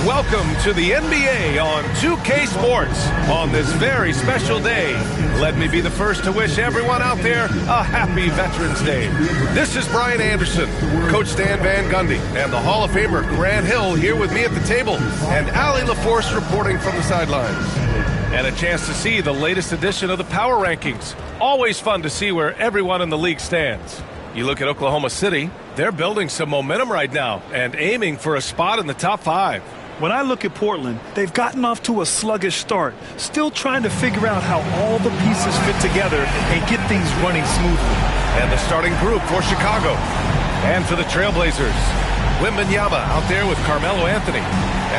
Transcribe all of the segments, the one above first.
Welcome to the NBA on 2K Sports on this very special day. Let me be the first to wish everyone out there a happy Veterans Day. This is Brian Anderson, Coach Stan Van Gundy, and the Hall of Famer Grant Hill here with me at the table, and Allie LaForce reporting from the sidelines. And a chance to see the latest edition of the Power Rankings. Always fun to see where everyone in the league stands. You look at Oklahoma City, they're building some momentum right now and aiming for a spot in the top 5. When I look at Portland, they've gotten off to a sluggish start, still trying to figure out how all the pieces fit together and get things running smoothly. And the starting group for Chicago. And for the Trailblazers, Wembanyama out there with Carmelo Anthony.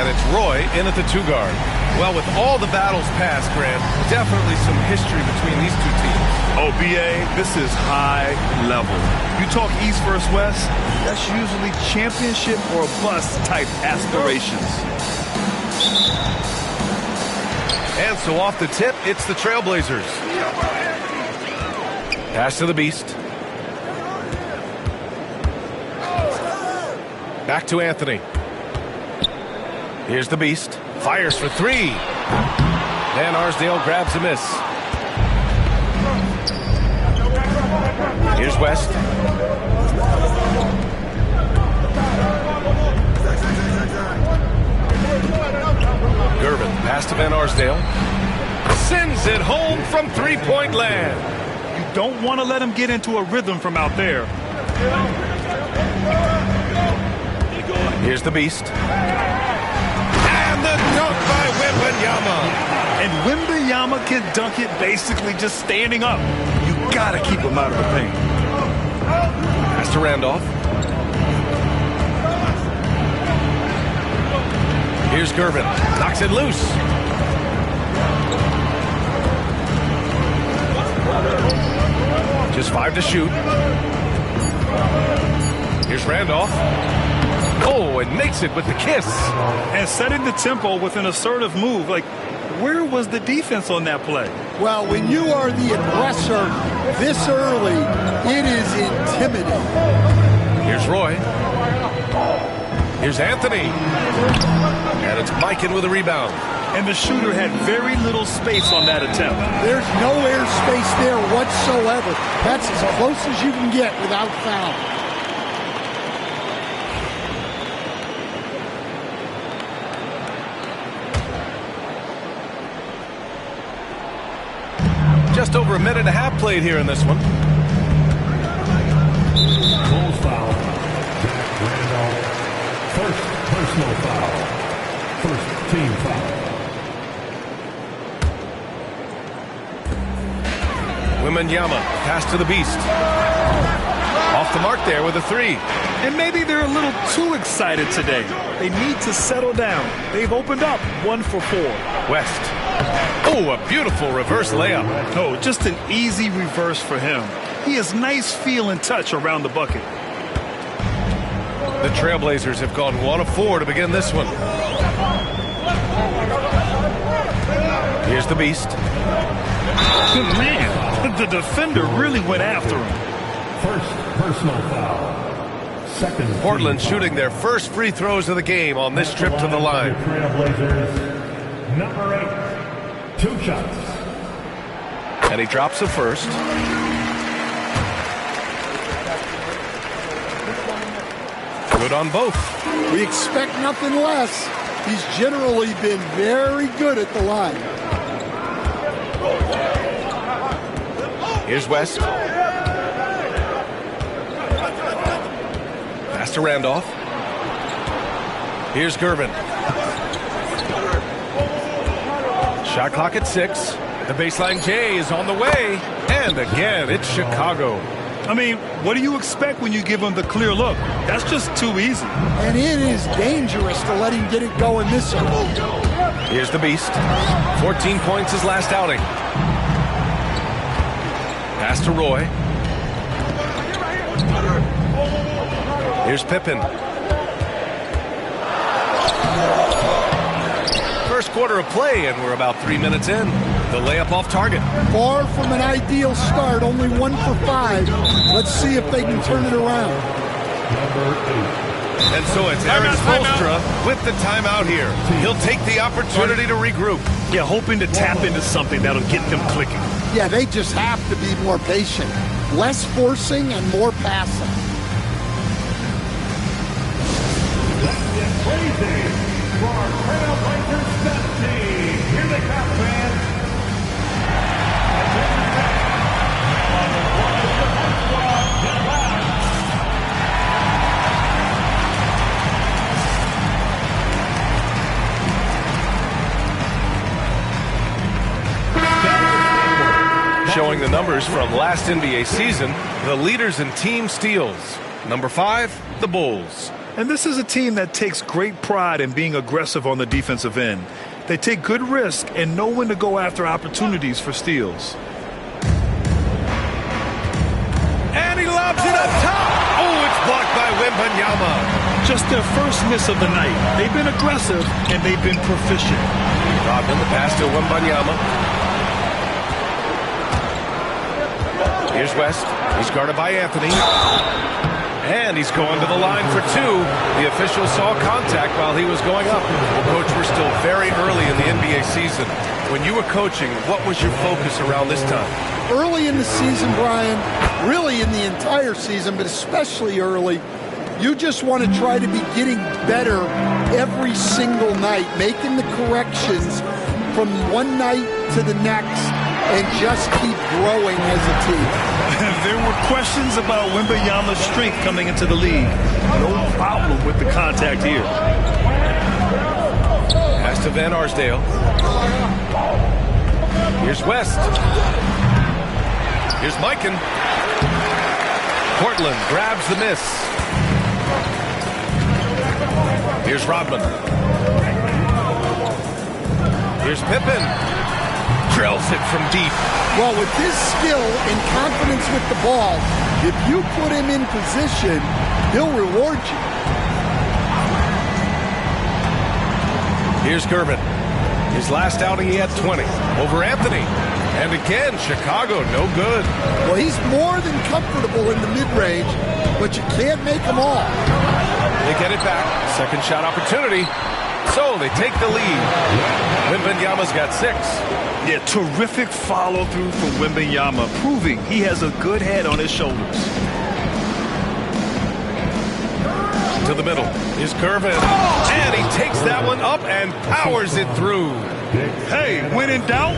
And it's Roy in at the 2 guard. Well, with all the battles past, Grant, definitely some history between these two teams. Oh, BA, this is high level. You talk East versus West, that's usually championship or bust type aspirations. And so off the tip, it's the Trailblazers. Pass to the Beast. Back to Anthony. Here's the Beast. Fires for 3. Van Arsdale grabs a miss. Here's West. Gervin, pass to Van Arsdale. Sends it home from three-point land. You don't want to let him get into a rhythm from out there. Here's the Beast. And the dunk by Wembanyama. And Wembanyama can dunk it basically just standing up. You gotta keep him out of the paint. Pass to Randolph. Here's Gervin. Knocks it loose. Just 5 to shoot. Here's Randolph. Oh, and makes it with the kiss. And setting the tempo with an assertive move. Like, where was the defense on that play? Well, when you are the aggressor this early, it is intimidating. Here's Roy. Here's Anthony. And it's Mikan with a rebound. And the shooter had very little space on that attempt. There's no air space there whatsoever. That's as close as you can get without foul. Just over a minute and a half played here in this one. Bulls foul. Jack Randolph. First personal foul. First team foul. Wembanyama, pass to the Beast. Off the mark there with a 3. And maybe they're a little too excited today. They need to settle down. They've opened up 1 for 4. West. Oh, a beautiful reverse layup. Oh, just an easy reverse for him. He has nice feel and touch around the bucket. The Trailblazers have gone 1 of 4 to begin this one. Here's the Beast. Man, the defender really went after him. First personal foul. Second. Portland shooting their first free throws of the game on this trip to the line. Trailblazers, number 8. 2 shots. And he drops the first. Good on both. We expect nothing less. He's generally been very good at the line. Here's West. Pass to Randolph. Here's Gervin. Shot clock at 6. The baseline J is on the way. And again, it's Chicago. I mean, what do you expect when you give him the clear look? That's just too easy. And it is dangerous to let him get it going this early. Here's the Beast. 14 points his last outing. Pass to Roy. Here's Pippen. First quarter of play, and we're about 3 minutes in. The layup off target. Far from an ideal start, only 1 for 5. Let's see if they can turn it around. Number 8. And so it's Aaron Spoelstra with the timeout here. He'll take the opportunity to regroup. Yeah, hoping to tap into something that'll get them clicking. Yeah, they just have to be more patient. Less forcing and more passing. Let's get crazy for our Trailblazers step team. Here they come, fans. On the one, the first squad, get loud. Showing the numbers from last NBA season, the leaders in team steals. Number 5, the Bulls. And this is a team that takes great pride in being aggressive on the defensive end. They take good risk and know when to go after opportunities for steals. And he lobs it up top. Oh, it's blocked by Wembanyama. Just their first miss of the night. They've been aggressive and they've been proficient. Rodman, the pass to Wembanyama. Here's West. He's guarded by Anthony. And he's going to the line for 2. The official saw contact while he was going up. Well, Coach, we're still very early in the NBA season. When you were coaching, what was your focus around this time? Early in the season, Brian, really in the entire season, but especially early, you just want to try to be getting better every single night, making the corrections from one night to the next, and just keep growing as a team. There were questions about Wembanyama's strength coming into the league. No problem with the contact here. Pass to Van Arsdale. Here's West. Here's Mikan. Portland grabs the miss. Here's Rodman. Here's Pippen. Drills it from deep. Well, with his skill and confidence with the ball, if you put him in position, he'll reward you. Here's Gervin. His last outing, he had 20 over Anthony. And again, Chicago, no good. Well, he's more than comfortable in the mid-range, but you can't make them all. They get it back. Second shot opportunity. So they take the lead. Wembanyama's got 6. Yeah, terrific follow-through from Wembanyama, proving he has a good head on his shoulders. To the middle is Gervin. And he takes that one up and powers it through. Hey, when in doubt,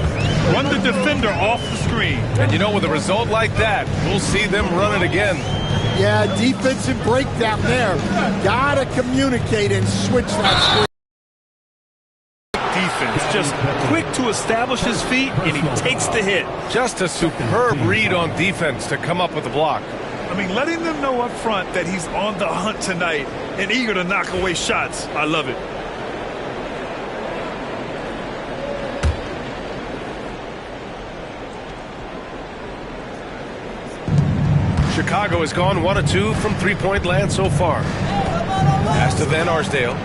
run the defender off the screen. And you know, with a result like that, we'll see them run it again. Yeah, defensive breakdown there. Gotta communicate and switch that screen. Defense just quick to establish his feet, and he takes the hit. Just a superb read on defense to come up with the block. I mean, letting them know up front that he's on the hunt tonight and eager to knock away shots. I love it. Chicago has gone 1 of 2 from three-point land so far. Pass to Van Arsdale.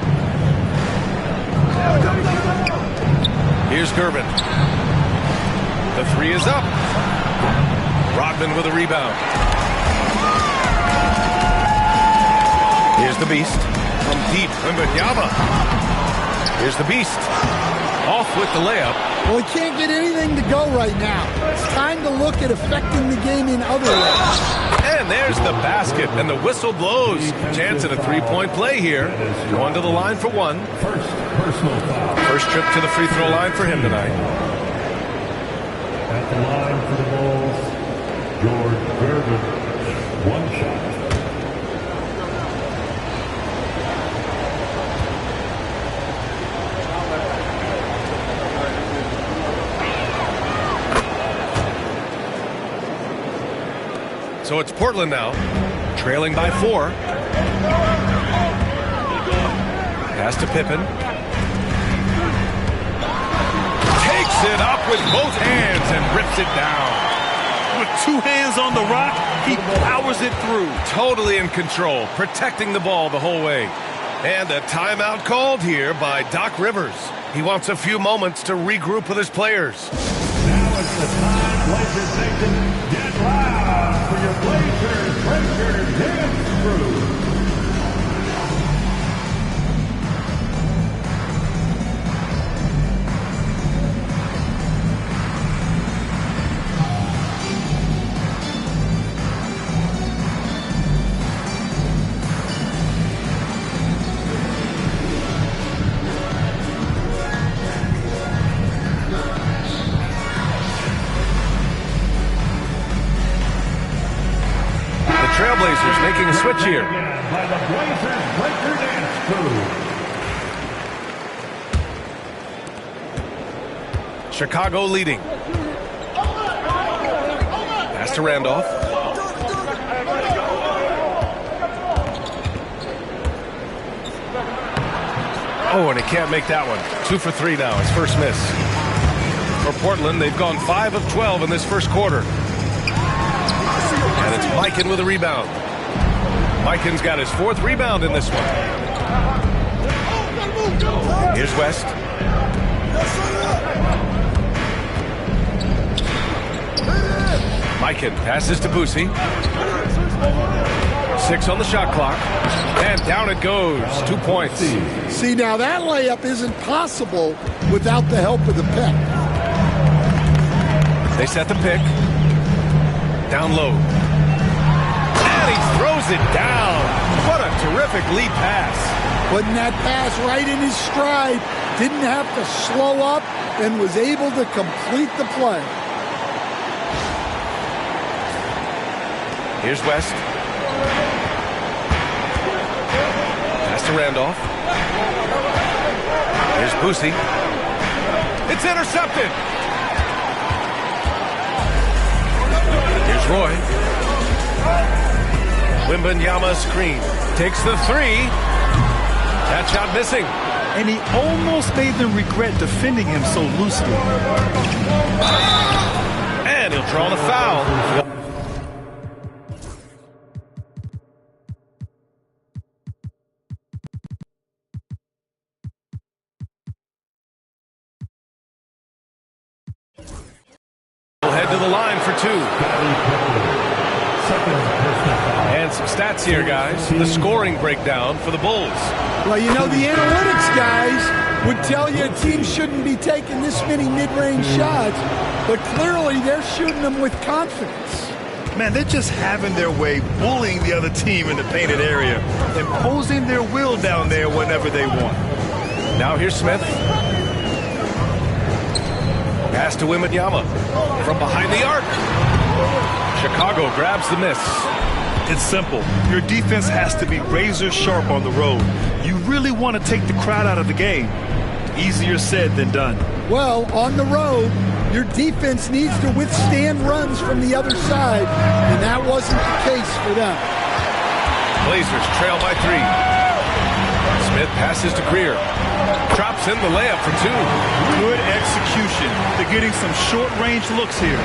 Here's Gervin. The 3 is up. Rodman with a rebound. Here's the Beast. From deep, Wembanyama. Here's the Beast. Off with the layup. Well, he can't get anything to go right now. It's time to look at affecting the game in other ways. And there's the basket, and the whistle blows. Chance at a three-point play here. Going to the line for 1. First personal foul. First trip to the free throw line for him tonight. At the line for the Bulls, George Gervin. 1 shot. So it's Portland now, trailing by 4. Pass to Pippen. Takes it up with both hands and rips it down. With 2 hands on the rock, he powers it through. Totally in control, protecting the ball the whole way. And a timeout called here by Doc Rivers. He wants a few moments to regroup with his players. Now it's the time, Blazers Nation. Get loud for your Blazers Breakers dance crew. switch here. By the Blazers Breaker Dance Crew. Chicago leading. Pass to Randolph. Oh, and he can't make that one. 2 for 3 now, his first miss. For Portland, they've gone 5 of 12 in this first quarter. And it's Mikan with a rebound. Mikan's got his 4th rebound in this one. Here's West. Mikan passes to Boosie. 6 on the shot clock. And down it goes. 2 points. See, now that layup isn't possible without the help of the pick. They set the pick. Down low. And he throws it down. What a terrific lead pass. Putting that pass right in his stride. Didn't have to slow up and was able to complete the play. Here's West. Pass to Randolph. Here's Boosie. It's intercepted. Here's Roy. Wembanyama screen. Takes the 3. That shot missing. And he almost made them regret defending him so loosely. And he'll draw the foul. We'll head to the line for 2. And some stats here, guys. The scoring breakdown for the Bulls. Well, you know, the analytics guys would tell you a team shouldn't be taking this many mid-range shots, but clearly they're shooting them with confidence. Man, they're just having their way, bullying the other team in the painted area, imposing their will down there whenever they want. Now here's Smith. Pass to Wembanyama from behind the arc. Chicago grabs the miss. It's simple. Your defense has to be razor sharp on the road. You really want to take the crowd out of the game. Easier said than done. Well, on the road, your defense needs to withstand runs from the other side, and that wasn't the case for them. Blazers trail by 3. Smith passes to Greer. Drops in the layup for 2. Good execution. They're getting some short-range looks here.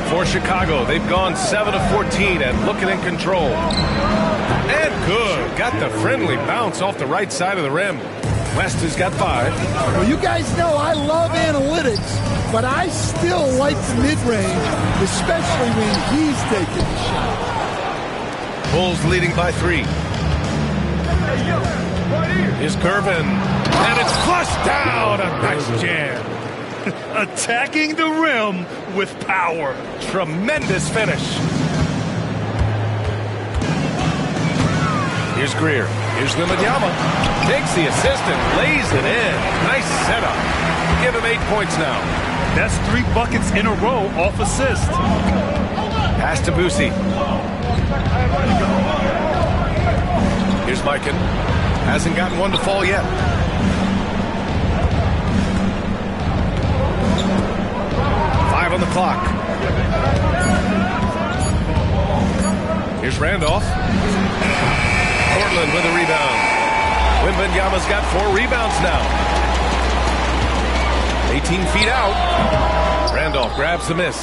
For Chicago, they've gone 7 of 14 and looking in control. And good. Got the friendly bounce off the right side of the rim. West has got 5. Well, you guys know I love analytics, but I still like the mid-range, especially when he's taking the shot. Bulls leading by 3. Here's Gervin. And it's flushed down. A nice jam. Attacking the rim with power. Tremendous finish. Here's Greer. Here's Wembanyama. Takes the assist and lays it in. Nice setup. Give him 8 points now. That's 3 buckets in a row off assist. Pass to Boosie. Here's Mikan. Hasn't gotten one to fall yet. On the clock. Here's Randolph. Portland with a rebound. Wembanyama's got 4 rebounds now. 18 feet out. Randolph grabs the miss.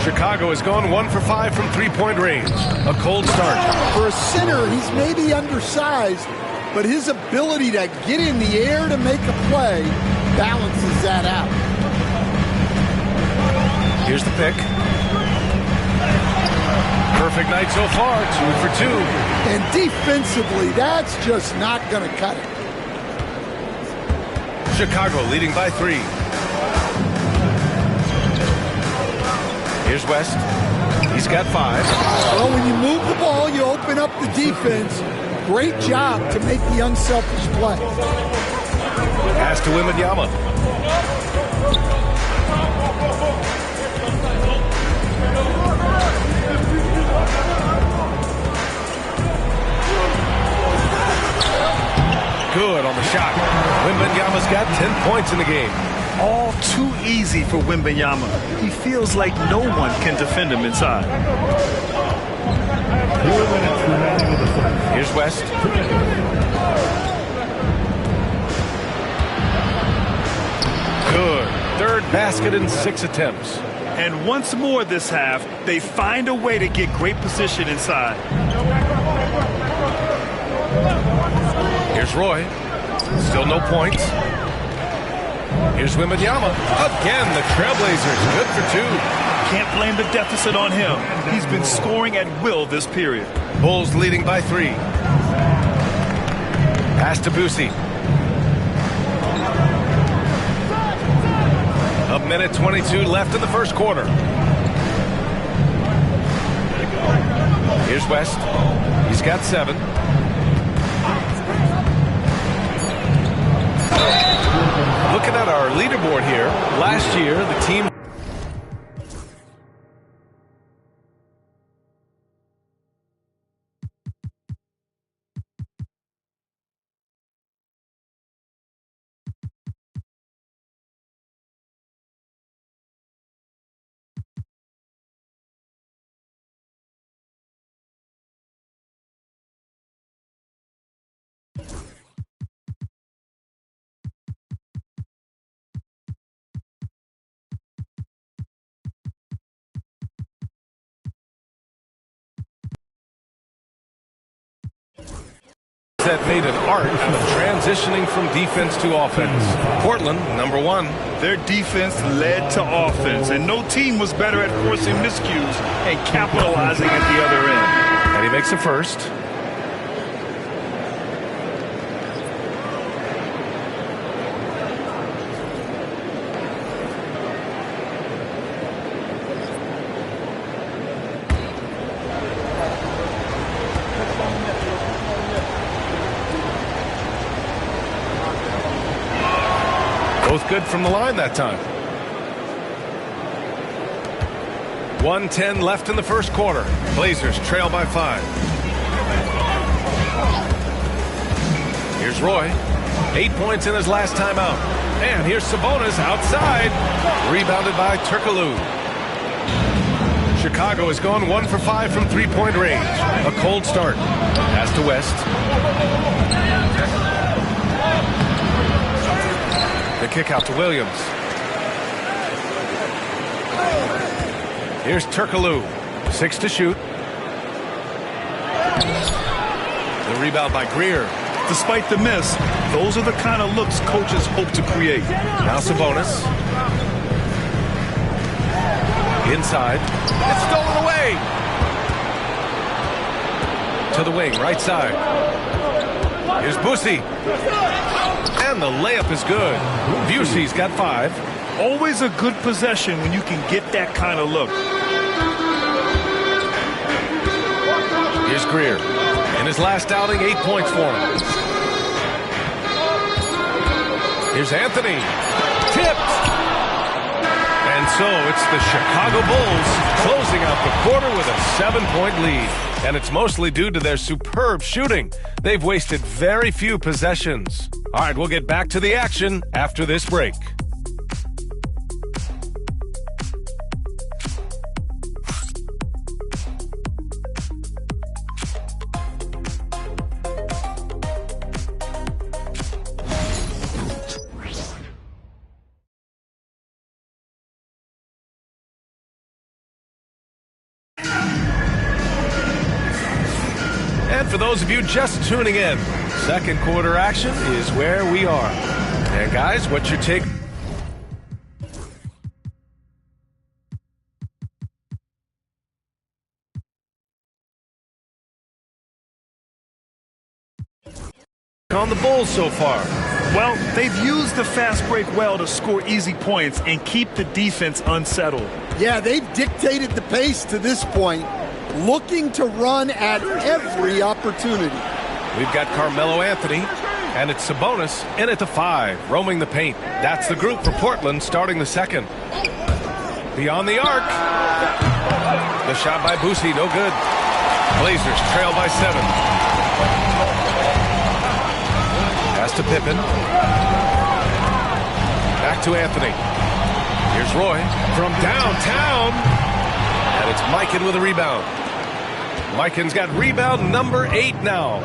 Chicago has gone 1 for 5 from 3-point range. A cold start. For a center, he's maybe undersized, but his ability to get in the air to make a play balances that out. Here's the pick. Perfect night so far, 2 for 2. And defensively, that's just not going to cut it. Chicago leading by 3. Here's West. He's got 5. Well, when you move the ball, you open up the defense. Great job to make the unselfish play. Pass to Wembanyama. good on the shot. Wembanyama's got 10 points in the game. All too easy for Wembanyama. He feels like no one can defend him inside. Here's West. Good. Third basket in 6 attempts. And once more this half, they find a way to get great position inside. Here's Roy. Still no points. Here's Wembanyama. Again, the Trailblazers. Good for 2. Can't blame the deficit on him. He's been scoring at will this period. Bulls leading by 3. Pass to Boosie. A minute 22 left in the first quarter. Here's West. He's got 7. Looking at our leaderboard here, last year the team that made an art of transitioning from defense to offense. Portland, number 1. Their defense led to offense, and no team was better at forcing miscues and capitalizing at the other end. And he makes a first. Both good from the line that time. 1:10 left in the first quarter. Blazers trail by 5. Here's Roy. 8 points in his last time out. And here's Sabonis outside. Rebounded by Turkoglu. Chicago has gone 1 for 5 from three-point range. A cold start. Pass to West. The kick out to Williams. Here's Turkoglu. 6 to shoot. The rebound by Greer. Despite the miss, those are the kind of looks coaches hope to create. Now Sabonis. Inside. It's stolen away. To the wing, right side. Here's Boosie. And the layup is good. Busey's got 5. Always a good possession when you can get that kind of look. Here's Greer. In his last outing, 8 points for him. Here's Anthony. Tipped. And so it's the Chicago Bulls closing out the quarter with a 7-point lead. And it's mostly due to their superb shooting. They've wasted very few possessions. All right, we'll get back to the action after this break. And for those of you just tuning in, second quarter action is where we are. And guys, what's your take? On the Bulls so far? Well, they've used the fast break well to score easy points and keep the defense unsettled. Yeah, they've dictated the pace to this point, looking to run at every opportunity. We've got Carmelo Anthony, and it's Sabonis in at the 5, roaming the paint. That's the group for Portland starting the second. Beyond the arc. The shot by Boosie, no good. Blazers trail by 7. Pass to Pippen. Back to Anthony. Here's Roy from downtown. And it's Mikan with a rebound. Mikan's got rebound number 8 now.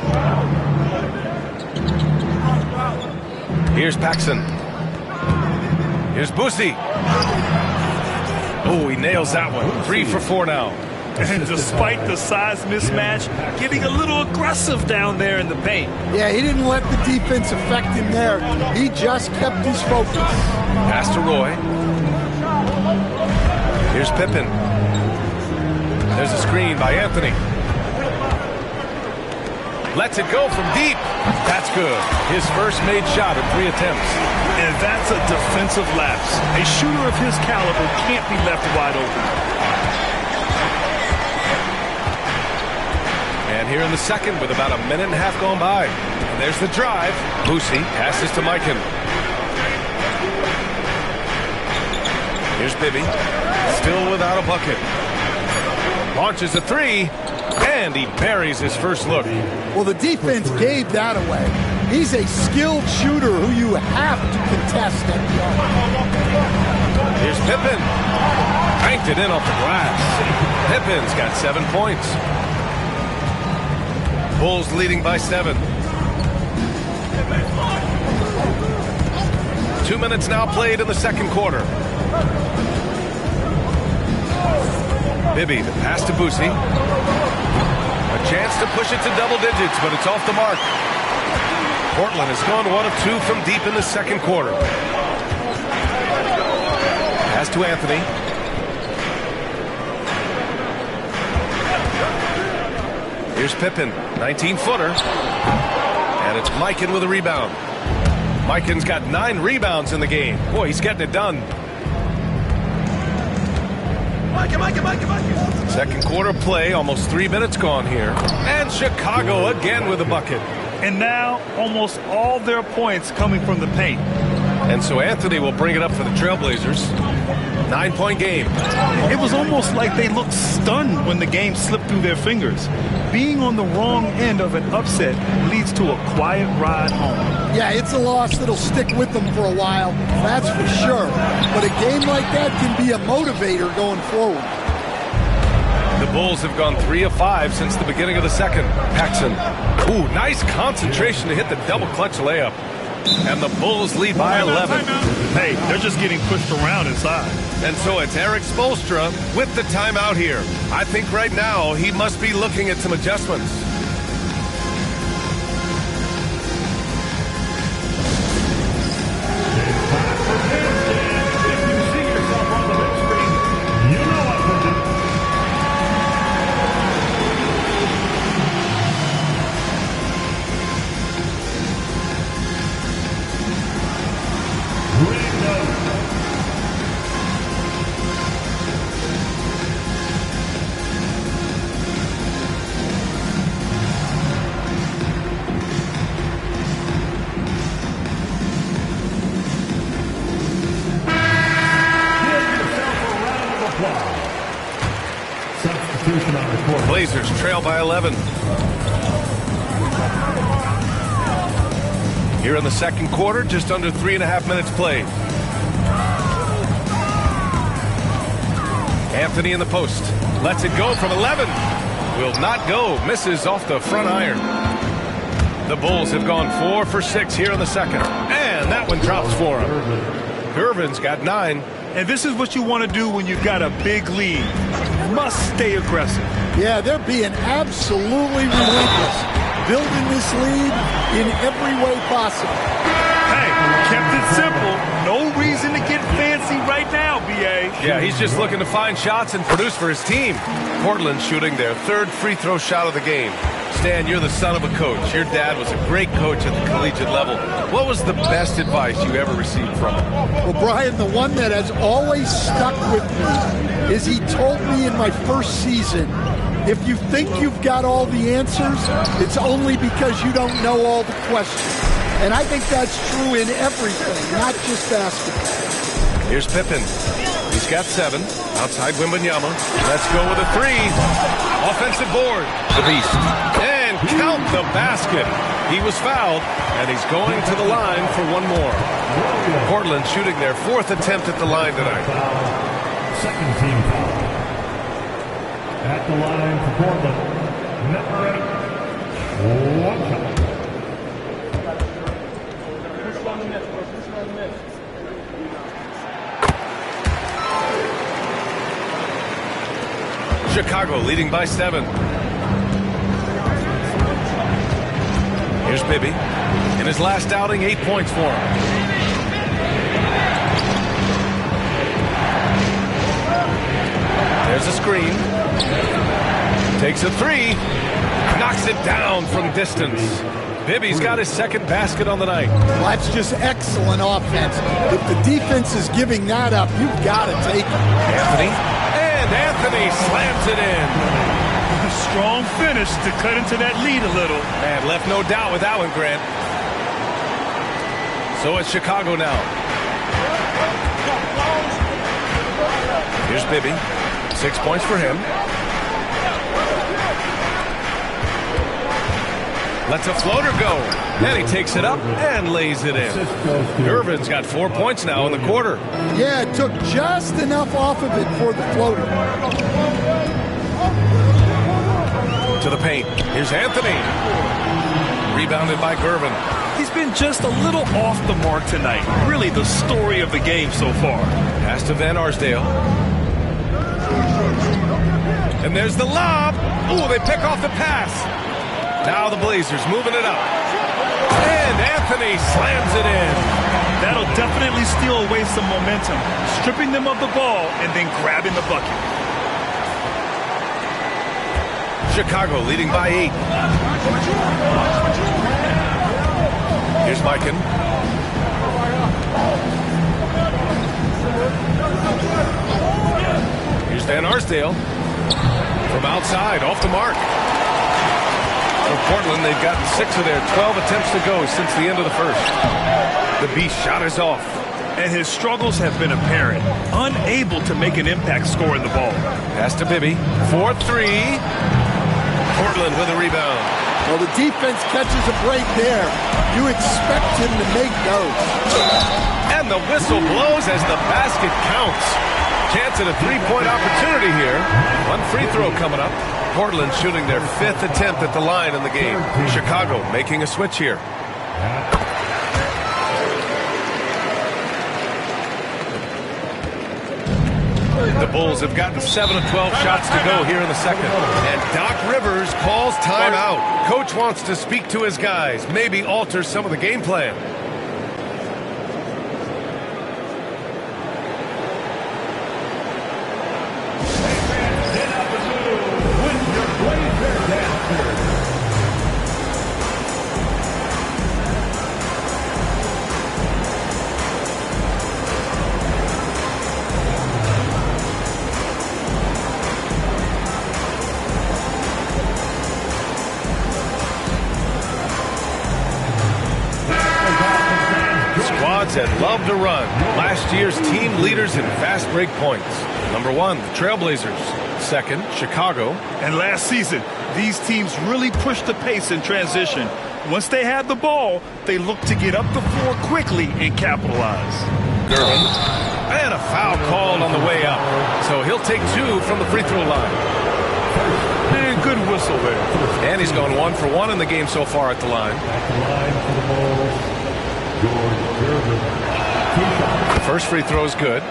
Here's Paxson. Here's Boosie. Oh, he nails that one. 3 for 4 now. And despite the size mismatch, getting a little aggressive down there in the paint. Yeah, he didn't let the defense affect him there. He just kept his focus. Pass to Roy. Here's Pippen. There's a screen by Anthony. Lets it go from deep. That's good. His first made shot in 3 attempts. And that's a defensive lapse. A shooter of his caliber can't be left wide open. And here in the second with about a minute and a half gone by. And there's the drive. Boosie passes to Mikan. Here's Bibby. Still without a bucket. Launches a 3. And he buries his first look. Well, the defense gave that away. He's a skilled shooter who you have to contest at the arc. Here's Pippen. Banked it in off the glass. Pippen's got 7 points. Bulls leading by 7. 2 minutes now played in the second quarter. Bibby, the pass to Boosie. A chance to push it to double digits, but it's off the mark. Portland has gone 1 of 2 from deep in the second quarter. Pass to Anthony. Here's Pippen, 19-footer. And it's Mikan with a rebound. Mikan's got 9 rebounds in the game. Boy, he's getting it done. Second quarter play, almost 3 minutes gone here. And Chicago again with a bucket. And now, almost all their points coming from the paint. And so Anthony will bring it up for the Trailblazers. 9-point game. It was almost like they looked stunned when the game slipped through their fingers. Being on the wrong end of an upset leads to a quiet ride home. Yeah, it's a loss that'll stick with them for a while, that's for sure. But a game like that can be a motivator going forward. The Bulls have gone 3 of 5 since the beginning of the second. Paxson. Ooh, nice concentration to hit the double clutch layup. And the Bulls lead by 11. Hey, they're just getting pushed around inside. And so it's Eric Spoelstra with the timeout here. I think right now he must be looking at some adjustments. If you see yourself on the big screen, you know what to do. Blazers trail by 11. Here in the second quarter, just under 3.5 minutes played. Anthony in the post. Lets it go from 11. Will not go. Misses off the front iron. The Bulls have gone 4 for 6 here in the second. And that one drops for him. Gervin's got 9. And this is what you want to do when you've got a big lead. You must stay aggressive. Yeah, they're being absolutely relentless, building this lead in every way possible. Hey, kept it simple. No reason to get fancy right now, B.A. Yeah, he's just looking to find shots and produce for his team. Portland shooting their 3rd free throw shot of the game. Stan, you're the son of a coach. Your dad was a great coach at the collegiate level. What was the best advice you ever received from him? Well, Brian, the one that has always stuck with me is he told me in my first season, if you think you've got all the answers, it's only because you don't know all the questions. And I think that's true in everything, not just basketball. Here's Pippen. He's got 7. Outside Wembanyama. Let's go with a 3. Offensive board. The Beast. And And count the basket. He was fouled, and he's going to the line for one more. Portland shooting their 4th attempt at the line tonight. Second team foul. At the line for Portland, number 8. One foul. Chicago leading by 7. Here's Bibby. In his last outing, 8 points for him. There's a screen. Takes a 3. Knocks it down from distance. Bibby's got his 2nd basket on the night. Well, that's just excellent offense. If the defense is giving that up, you've got to take it. Anthony. And Anthony slams it in. A strong finish to cut into that lead a little. And left no doubt with that one, Grant. So it's Chicago now. Here's Bibby. 6 points for him. Lets a floater go. And he takes it up and lays it in. Irvin's got 4 points now in the quarter. Yeah, it took just enough off of it for the floater. To the paint. Here's Anthony. Rebounded by Gervin. He's been just a little off the mark tonight. Really the story of the game so far. Pass to Van Arsdale. And there's the lob. Ooh, they pick off the pass. Now the Blazers moving it up. And Anthony slams it in. That'll definitely steal away some momentum. Stripping them of the ball and then grabbing the bucket. Chicago leading by 8. Here's Mikan. Here's Van Arsdale. From outside, off the mark. For Portland, they've gotten 6 of their 12 attempts to go since the end of the first. The Beast shot is off. And his struggles have been apparent. Unable to make an impact scoring the ball. Pass to Bibby. 4-3. Portland with a rebound. Well, the defense catches a break there. You expect him to make those. And the whistle blows as the basket counts. Chance at a 3-point opportunity here. One free throw coming up. Portland shooting their 5th attempt at the line in the game. Chicago making a switch here. The Bulls have gotten 7 of 12 shots to go here in the second. And Doc Rivers calls timeout. Coach wants to speak to his guys, maybe alter some of the game plan. That love to run. Last year's team leaders in fast break points. Number 1, the Trailblazers. 2nd, Chicago. And last season, these teams really pushed the pace in transition. Once they had the ball, they looked to get up the floor quickly and capitalize. Gervin. And a foul called on the way up. So he'll take 2 from the free throw line. And good whistle there. And he's gone 1 for 1 in the game so far at the line. At the line for the Bulls, The first free throw is good.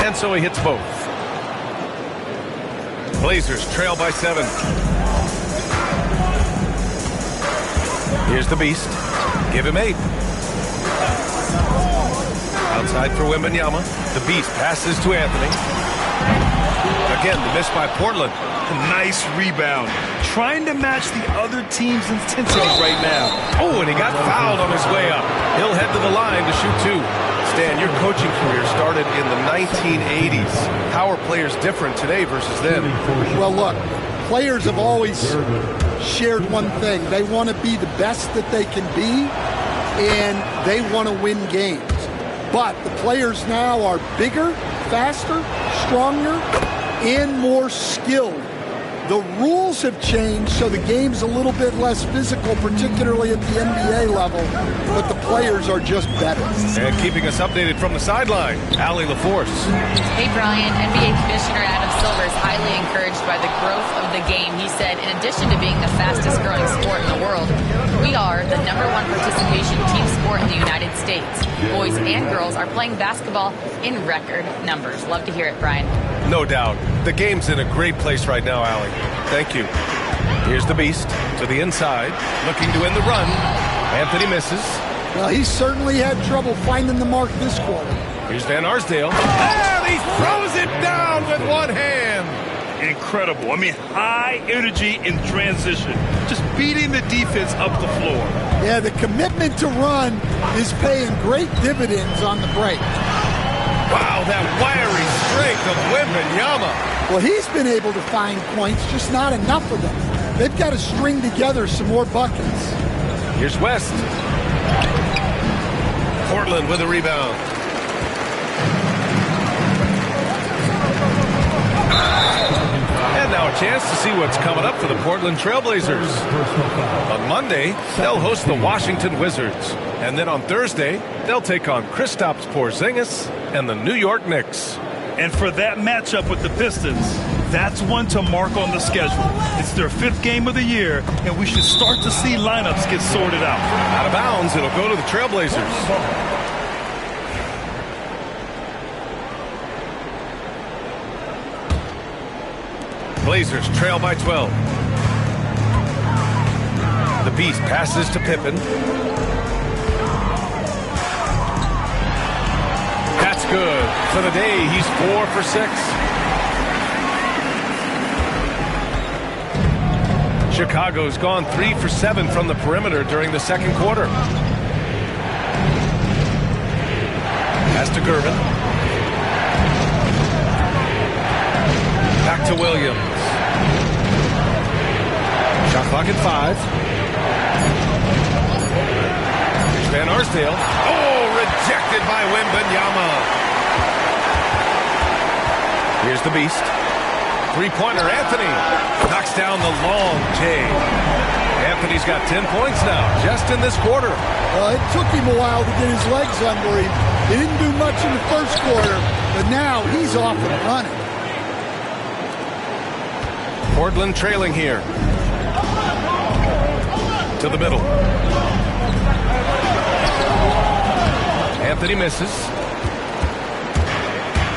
And so he hits both. Blazers trail by 7. Here's the Beast. Give him 8. Outside for Wembanyama. The Beast passes to Anthony. Again, the miss by Portland. A nice rebound. Trying to match the other team's intensity right now. Oh, and he got fouled on his way up. He'll head to the line to shoot 2. Stan, your coaching career started in the 1980s. How are players different today versus then? Well, look, players have always shared one thing. They want to be the best that they can be, and they want to win games. But the players now are bigger, faster, stronger, and more skilled. The rules have changed, so the game's a little bit less physical, particularly at the NBA level, but the players are just better. And keeping us updated from the sideline, Allie LaForce. Hey, Brian. NBA Commissioner Adam Silver is highly encouraged by the growth of the game. He said, in addition to being the fastest growing sport in the world, we are the #1 participation team sport in the United States. Boys and girls are playing basketball in record numbers. Love to hear it, Brian. No doubt. The game's in a great place right now, Allie. Thank you. Here's the Beast to the inside, looking to win the run. Anthony misses. Well, he certainly had trouble finding the mark this quarter. Here's Van Arsdale. And he throws it down with one hand. Incredible. I mean, high energy in transition. Just beating the defense up the floor. Yeah, the commitment to run is paying great dividends on the break. Wow, that wiry strength of Wembanyama. Well, he's been able to find points, just not enough of them. They've got to string together some more buckets. Here's West. Portland with a rebound. And now a chance to see what's coming up for the Portland Trailblazers. On Monday, they'll host the Washington Wizards. And then on Thursday, they'll take on Kristaps Porzingis and the New York Knicks. And for that matchup with the Pistons, that's one to mark on the schedule. It's their 5th game of the year, and we should start to see lineups get sorted out. Out of bounds, it'll go to the Trailblazers. Blazers trail by 12. The Beast passes to Pippen. That's good. For the day, he's 4 for 6. Chicago's gone 3 for 7 from the perimeter during the second quarter. Pass to Gervin. Back to Williams. Shot clock at 5. Here's Van Arsdale. Oh, rejected by Wembanyama. Here's the Beast. Three-pointer, Anthony. Knocks down the long J. Anthony's got 10 points now, just in this quarter. It took him a while to get his legs under him. He didn't do much in the first quarter, but now he's off and running. Portland trailing here. To the middle. Anthony misses.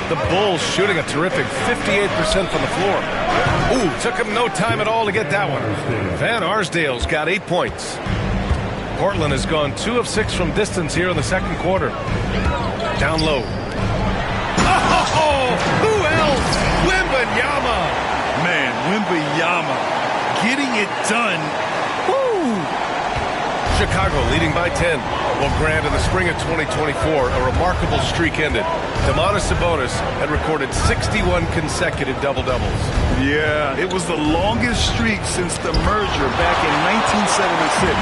The Bulls shooting a terrific 58% from the floor. Ooh, took him no time at all to get that one. Van Arsdale's got 8 points. Portland has gone 2 of 6 from distance here in the second quarter. Down low. Oh, who else? Wembanyama. Man, Wembanyama getting it done. Woo! Chicago leading by 10. Well, Grant, in the spring of 2024, a remarkable streak ended. Domantas Sabonis had recorded 61 consecutive double-doubles. Yeah, it was the longest streak since the merger back in 1976.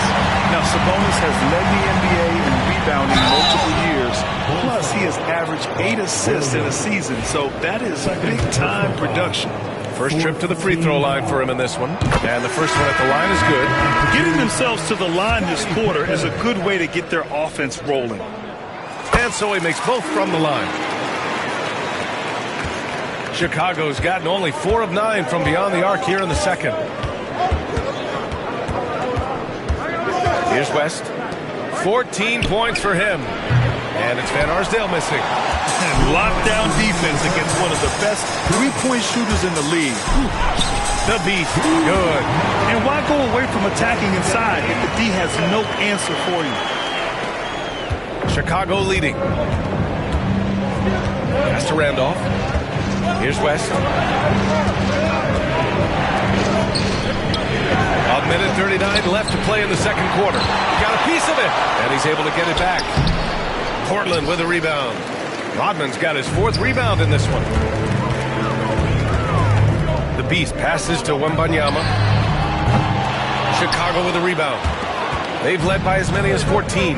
Now, Sabonis has led the NBA in rebounding multiple years. Plus, he has averaged 8 assists in a season, so that is big-time production. First trip to the free throw line for him in this one. And the first one at the line is good. Getting themselves to the line this quarter is a good way to get their offense rolling. And so he makes both from the line. Chicago's gotten only 4 of 9 from beyond the arc here in the second. Here's West. 14 points for him. And it's Van Arsdale missing. Lockdown defense against one of the best three-point shooters in the league. The Beast, good. And why go away from attacking inside if the D has no answer for you? Chicago leading. Pass to Randolph. Here's West. A minute 39 left to play in the second quarter. He got a piece of it, and he's able to get it back. Portland with a rebound. Rodman's got his 4th rebound in this one. The Beast passes to Wembanyama. Chicago with a rebound. They've led by as many as 14.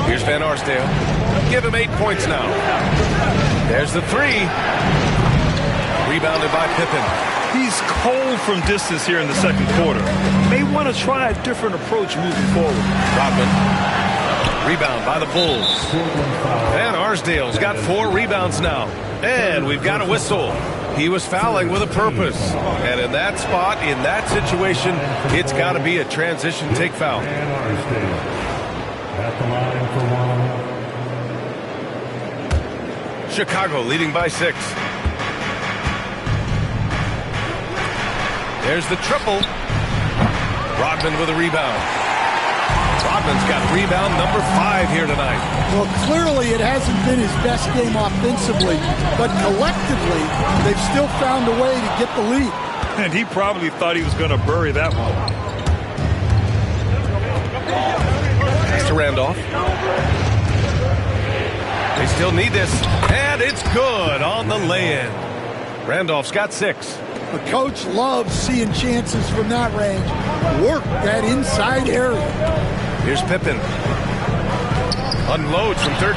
Here's Van Arsdale. Give him 8 points now. There's the three. Rebounded by Pippen. He's cold from distance here in the second quarter. May want to try a different approach moving forward. Rodman. Rebound by the Bulls. Van Arsdale's got 4 rebounds now. And we've got a whistle. He was fouling with a purpose. And in that spot, in that situation, it's got to be a transition take foul. Van Arsdale at the line for one. Chicago leading by 6. There's the triple. Rodman with a rebound. Rodman's got rebound number 5 here tonight. Well, clearly it hasn't been his best game offensively, but collectively, they've still found a way to get the lead. And he probably thought he was going to bury that one. Pass to Randolph. They still need this. And it's good on the lay-in. Randolph's got 6. The coach loves seeing chances from that range. Work that inside area. Here's Pippen. Unloads from 13.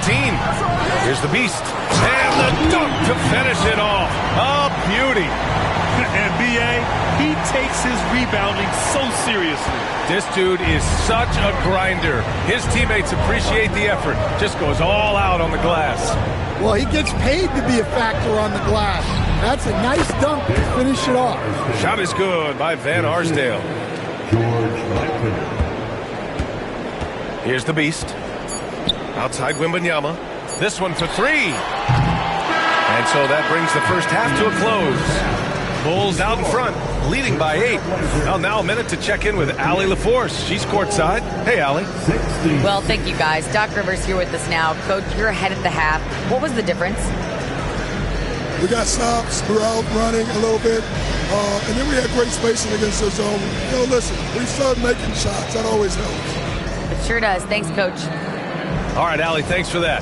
Here's the Beast. And the dunk to finish it off. A beauty. And B.A., he takes his rebounding so seriously. This dude is such a grinder. His teammates appreciate the effort. Just goes all out on the glass. Well, he gets paid to be a factor on the glass. That's a nice dunk to finish it off. Shot is good by Van Arsdale. George Mikan. Here's the Beast. Outside Wembanyama. This one for 3. And so that brings the first half to a close. Bulls out in front, leading by 8. Well, now a minute to check in with Allie LaForce. She's courtside. Hey, Allie. Well, thank you, guys. Doc Rivers here with us now. Coach, you're ahead at the half. What was the difference? We got stops, we were out running a little bit, and then we had great spacing against the zone. You know, listen, we started making shots. That always helps. It sure does. Thanks, Coach. All right, Allie, thanks for that.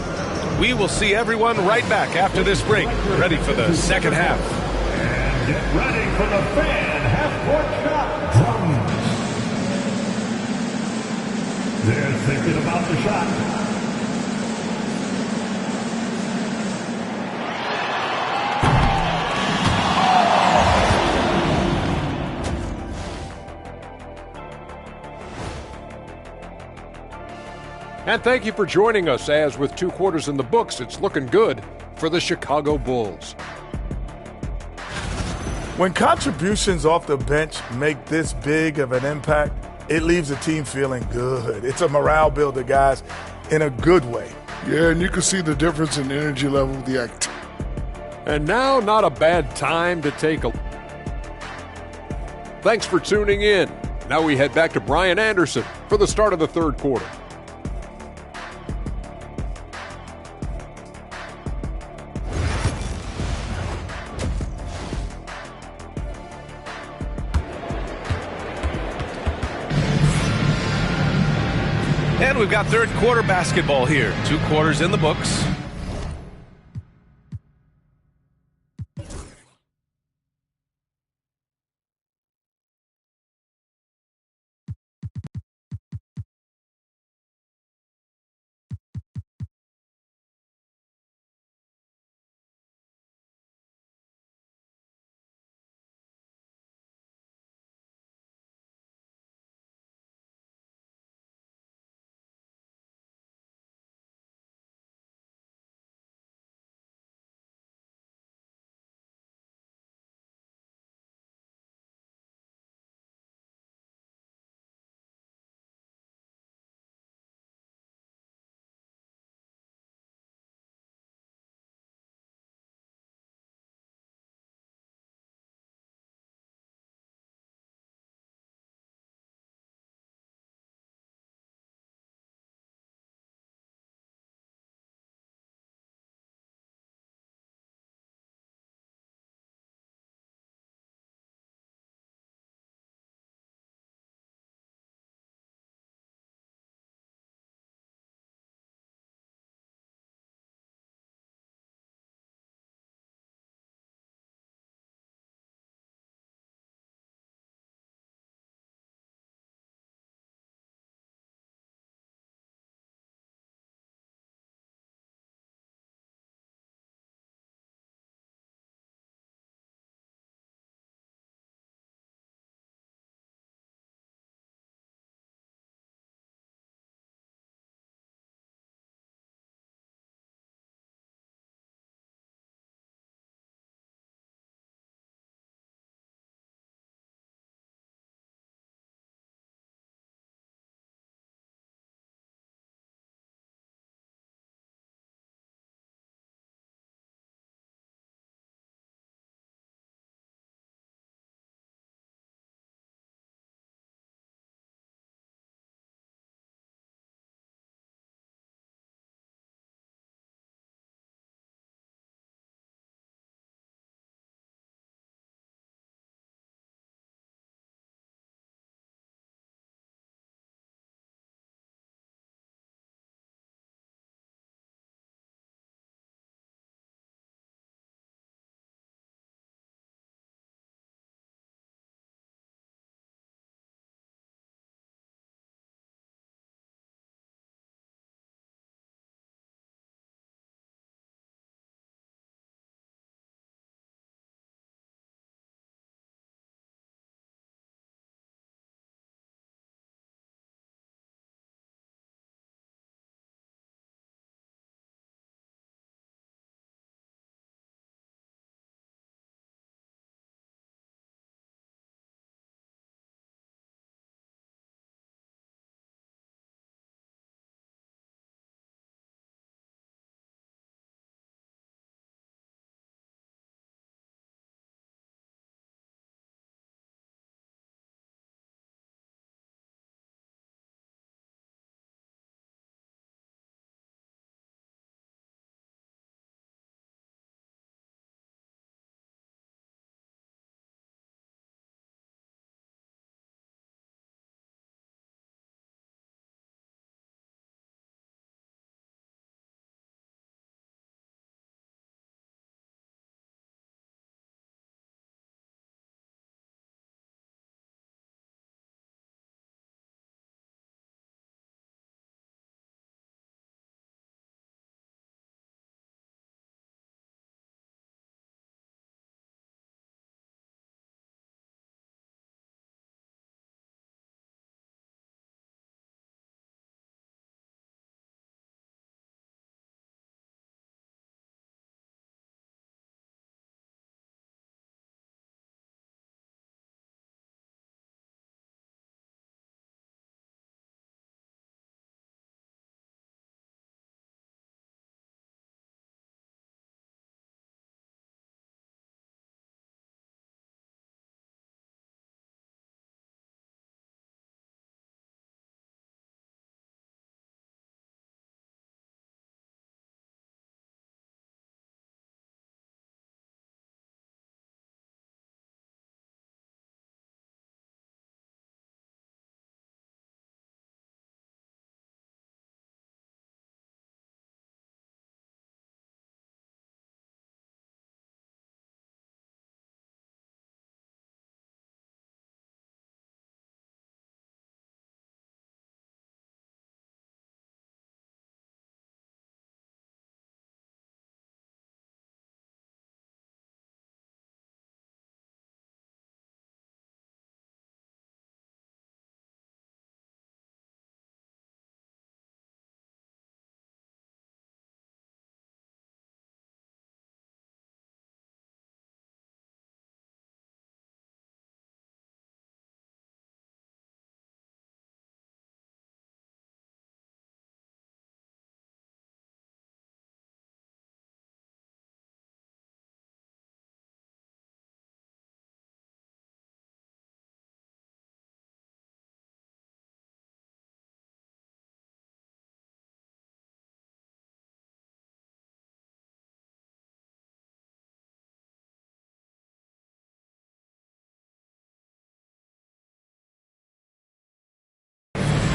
We will see everyone right back after this break, ready for the second half. And get ready for the fan half-court shot. Drums. They're thinking about the shot. And thank you for joining us as with 2 quarters in the books, it's looking good for the Chicago Bulls. When contributions off the bench make this big of an impact, it leaves the team feeling good. It's a morale builder, guys, in a good way. Yeah, and you can see the difference in energy level of the act. And now, not a bad time to take a... Thanks for tuning in. Now we head back to Brian Anderson for the start of the third quarter. And we've got third quarter basketball here. 2 quarters in the books.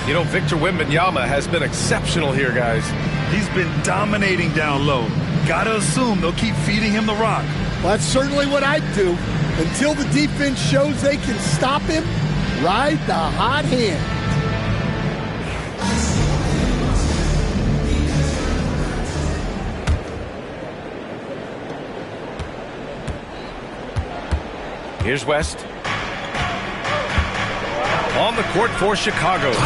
You know, Victor Wembanyama has been exceptional here, guys. He's been dominating down low. Gotta assume they'll keep feeding him the rock. Well, that's certainly what I'd do. Until the defense shows they can stop him, ride the hot hand. Here's West. On the court for Chicago. Look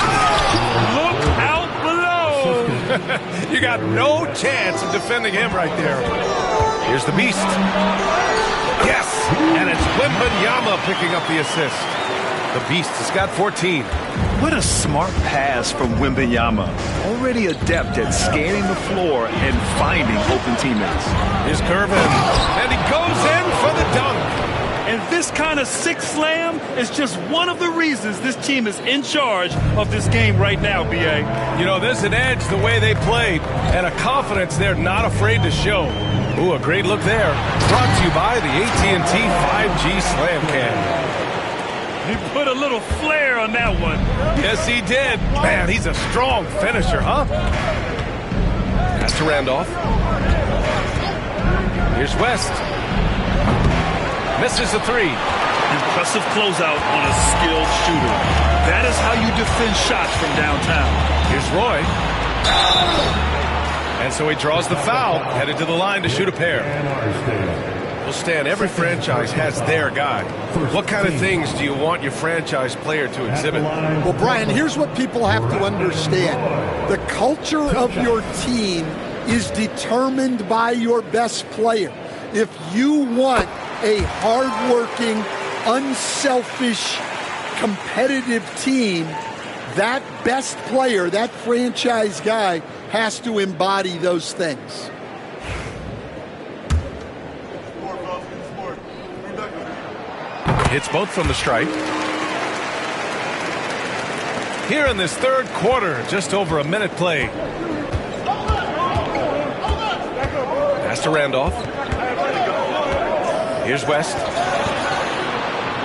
out below! You got no chance of defending him right there. Here's the Beast. Yes! And it's Wembanyama picking up the assist. The Beast has got 14. What a smart pass from Wembanyama. Already adept at scanning the floor and finding open teammates. Here's Curvin. And he goes in for the dunk. And this kind of sick slam is just one of the reasons this team is in charge of this game right now, B.A. You know, there's an edge the way they played and a confidence they're not afraid to show. Ooh, a great look there. Brought to you by the AT&T 5G Slam Cam. He put a little flair on that one. Yes, he did. Man, he's a strong finisher, huh? Pass to Randolph. Here's West. Misses the three. Impressive closeout on a skilled shooter. That is how you defend shots from downtown. Here's Roy. And so he draws the foul, headed to the line to shoot a pair. Well, Stan, every franchise has their guy. What kind of things do you want your franchise player to exhibit? Well, Brian, here's what people have to understand. The culture of your team is determined by your best player. If you want a hardworking, unselfish, competitive team, that best player, that franchise guy, has to embody those things. Hits both from the stripe. Here in this third quarter, just over a minute played. Pass to Randolph. Here's West.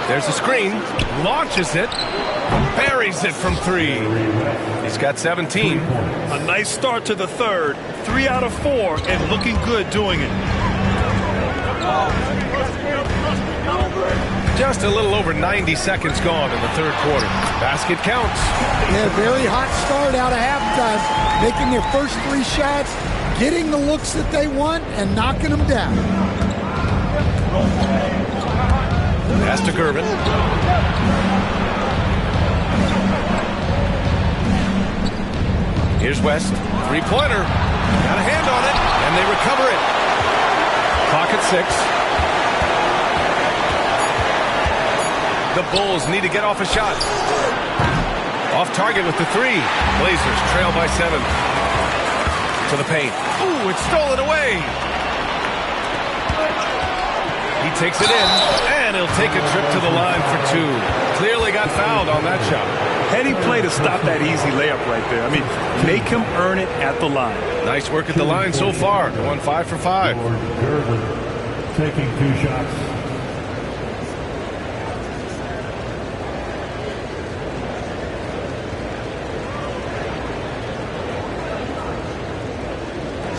There's a screen. Launches it. Buries it from three. He's got 17. A nice start to the third. 3 out of 4 and looking good doing it. Just a little over 90 seconds gone in the third quarter. Basket counts. Yeah, very hot start out of halftime. Making their first 3 shots, getting the looks that they want, and knocking them down. Pass to Gervin. Here's West. Three-pointer. Got a hand on it, and they recover it. Clock at 6. The Bulls need to get off a shot. Off target with the 3. Blazers trail by 7. To the paint. Ooh, it's stolen away. He takes it in, and he'll take a trip to the line for 2. Clearly got fouled on that shot. Heady play to stop that easy layup right there. I mean, make him earn it at the line. Nice work at the line so far. Going 5 for 5. Taking 2 shots.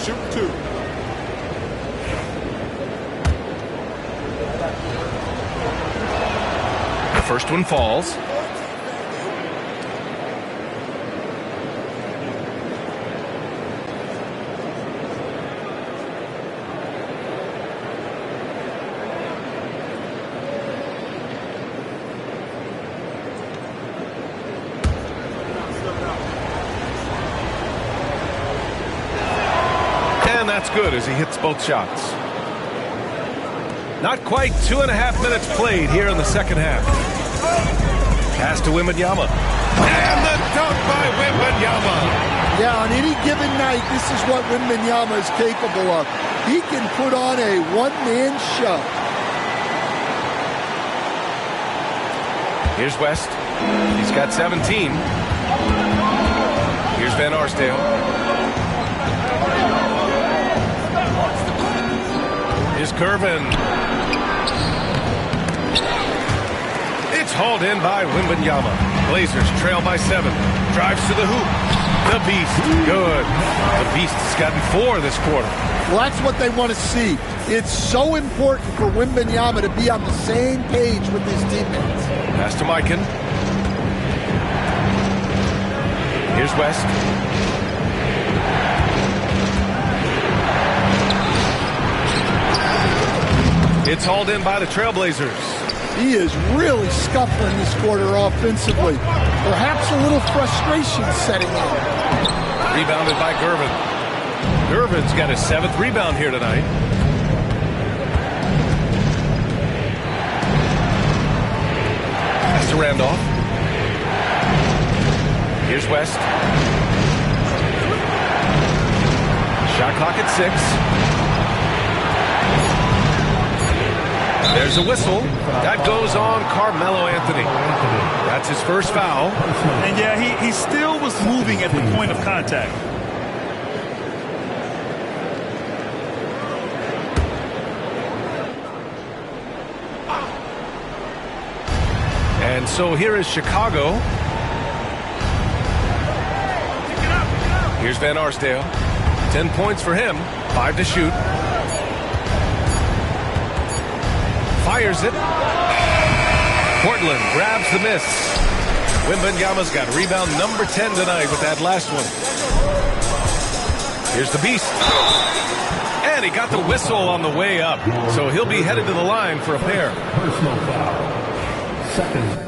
Shoot 2. The first one falls. And that's good as he hits both shots. Not quite 2.5 minutes played here in the second half. Pass to Wembanyama. And the dunk by Wembanyama. Yeah, on any given night, this is what Wembanyama is capable of. He can put on a one-man show. Here's West. He's got 17. Here's Van Arsdale. Here's Curvin. It's hauled in by Wembanyama. Blazers trail by 7. Drives to the hoop. The Beast, good. The Beast has gotten 4 this quarter. Well, that's what they want to see. It's so important for Wembanyama to be on the same page with his teammates. Pass to Mikan. Here's West. It's hauled in by the Trailblazers. He is really scuffling this quarter offensively. Perhaps a little frustration setting in. Rebounded by Gervin. Gervin's got his 7th rebound here tonight. Pass to Randolph. Here's West. Shot clock at 6. There's a whistle. That goes on Carmelo Anthony. That's his first foul. And yeah, he still was moving at the point of contact. And so here is Chicago. Here's Van Arsdale. 10 points for him. 5 to shoot. Fires it. Portland grabs the miss. Wembanyama's got rebound number 10 tonight with that last one. Here's the Beast. And he got the whistle on the way up. So he'll be headed to the line for a pair. Personal foul. Second.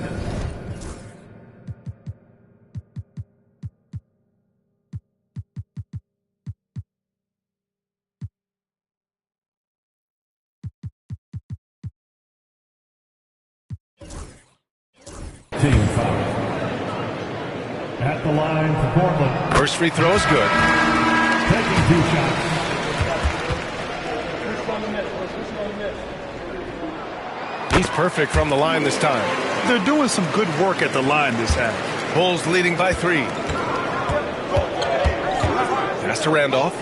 Team foul. At the line for Portland. First free throw is good. Taking 2 shots. He's perfect from the line this time. They're doing some good work at the line this half. Bulls leading by 3. Pass to Randolph.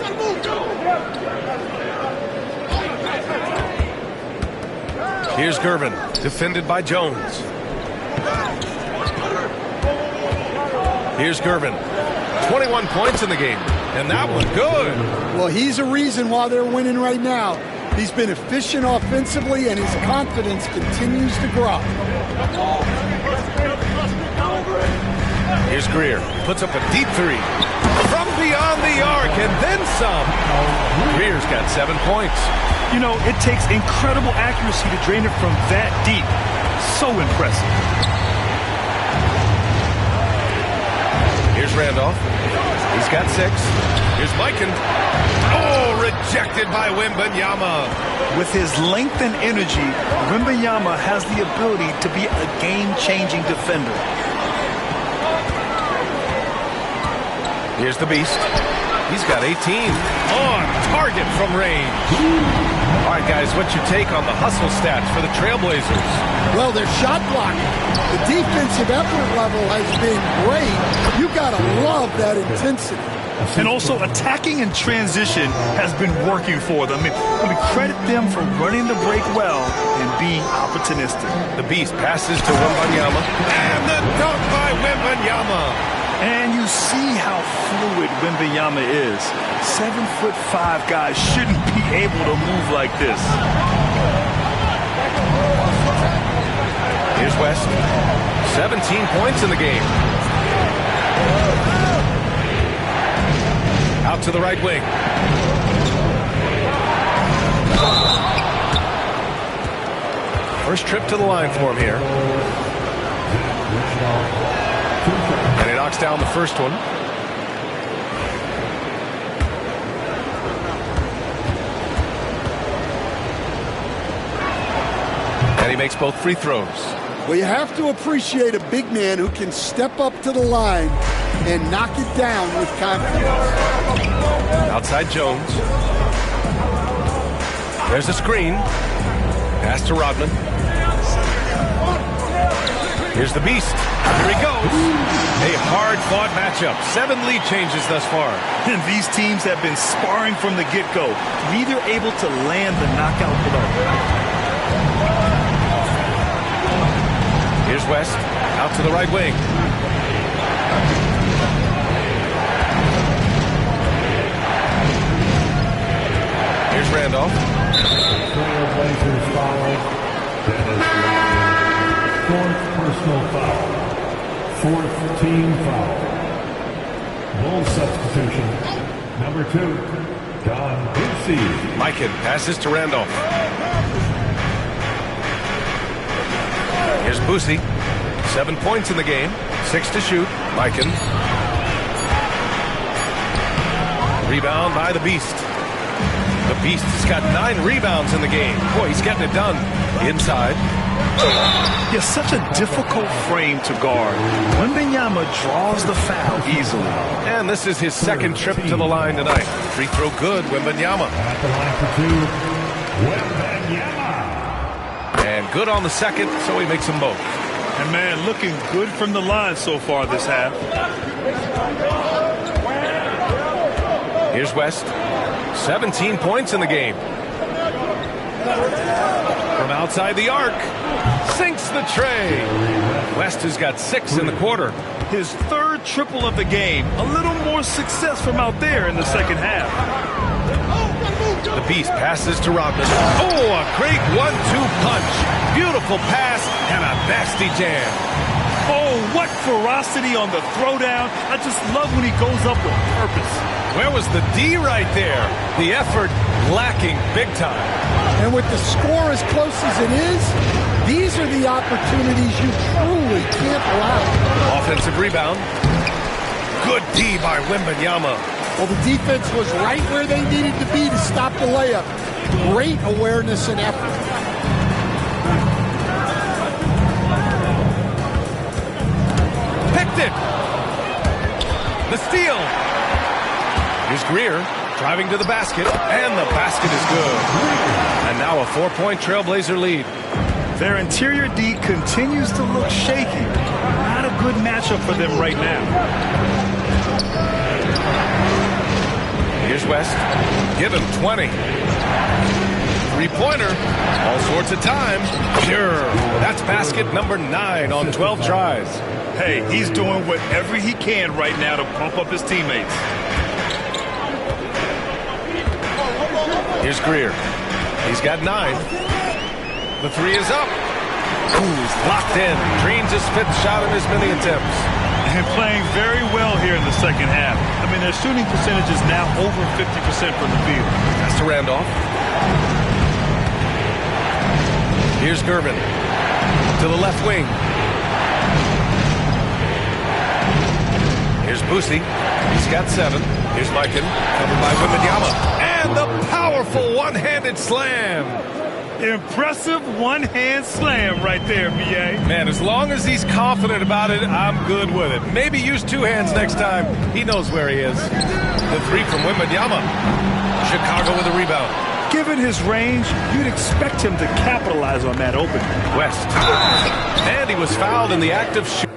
Here's Gervin, defended by Jones. Here's Gervin. 21 points in the game. And that one, good. Well, he's a reason why they're winning right now. He's been efficient offensively, and his confidence continues to grow. Here's Greer. Puts up a deep 3. From beyond the arc, and then some. Greer's got 7 points. You know, it takes incredible accuracy to drain it from that deep. So impressive. Here's Randolph. He's got 6. Here's Mikan. Oh, rejected by Wembanyama. With his length and energy, Wembanyama has the ability to be a game-changing defender. Here's the Beast. He's got 18. On target from range. All right, guys, what's your take on the hustle stats for the Trailblazers? Well, their shot blocking. The defensive effort level has been great. You got to love that intensity. And also, attacking in transition has been working for them. I mean, credit them for running the break well and being opportunistic. The Beast passes to Wembanyama. And the dunk by Wembanyama. And you see how fluid Wembanyama is. 7'5" guys shouldn't be able to move like this. Here's West. 17 points in the game. Out to the right wing. First trip to the line for him here. And he knocks down the first one. And he makes both free throws. Well, you have to appreciate a big man who can step up to the line and knock it down with confidence. Outside Jones. There's a screen. Pass to Rodman. Here's the Beast. Here he goes. A hard-fought matchup. 7 lead changes thus far. And these teams have been sparring from the get-go. Neither able to land the knockout blow. Here's West. Out to the right wing. Fourth team foul. Bull substitution. Number 2, Don Dempsey. Mikan passes to Randolph. Here's Boosie. 7 points in the game. 6 to shoot. Mikan. Rebound by the Beast. The Beast has got 9 rebounds in the game. Boy, he's getting it done. Inside. Yeah, such a difficult frame to guard. Wembanyama draws the foul easily. And this is his second trip to the line tonight. Free throw good, Wembanyama. At the line for 2, Wembanyama. And good on the second, so he makes them both. And man, looking good from the line so far this half. Here's West. 17 points in the game. From outside the arc. Sinks the tray. West has got 6 in the quarter. His third triple of the game. A little more success from out there in the second half. The Beast passes to Rodman. Oh, a great 1-2 punch. Beautiful pass and a nasty jam. Oh, what ferocity on the throwdown. I just love when he goes up with purpose. Where was the D right there? The effort lacking big time. And with the score as close as it is, these are the opportunities you truly can't allow. Offensive rebound. Good D by Wembanyama. Well, the defense was right where they needed to be to stop the layup. Great awareness and effort. Picked it. The steal. Here's Greer driving to the basket, and the basket is good. And now a 4-point Trailblazer lead. Their interior D continues to look shaky. Not a good matchup for them right now. Here's West. Give him 20. Three-pointer. All sorts of time. Pure. That's basket number 9 on 12 tries. Hey, he's doing whatever he can right now to pump up his teammates. Here's Greer. He's got 9. The 3 is up. Ooh, he's locked in. Dreams his 5th shot in as many attempts. And playing very well here in the second half. I mean, their shooting percentage is now over 50% from the field. That's to Randolph. Here's Gervin. To the left wing. Here's Boosie. He's got 7. Here's Mikan. Covered by Wembanyama. And the powerful one-handed slam. Impressive one-hand slam right there, B.A. Man, as long as he's confident about it, I'm good with it. Maybe use 2 hands next time. He knows where he is. The 3 from Wembanyama. Chicago with a rebound. Given his range, you'd expect him to capitalize on that opening. West. And he was fouled in the act of shooting.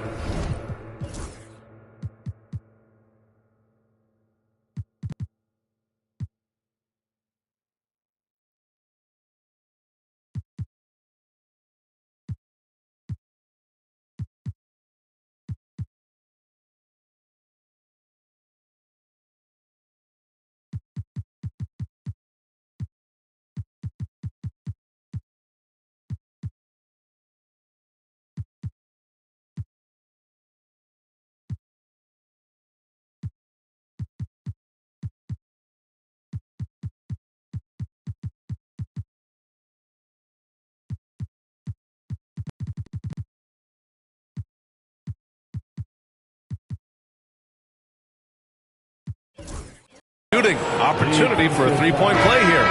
Shooting opportunity for a 3-point play here.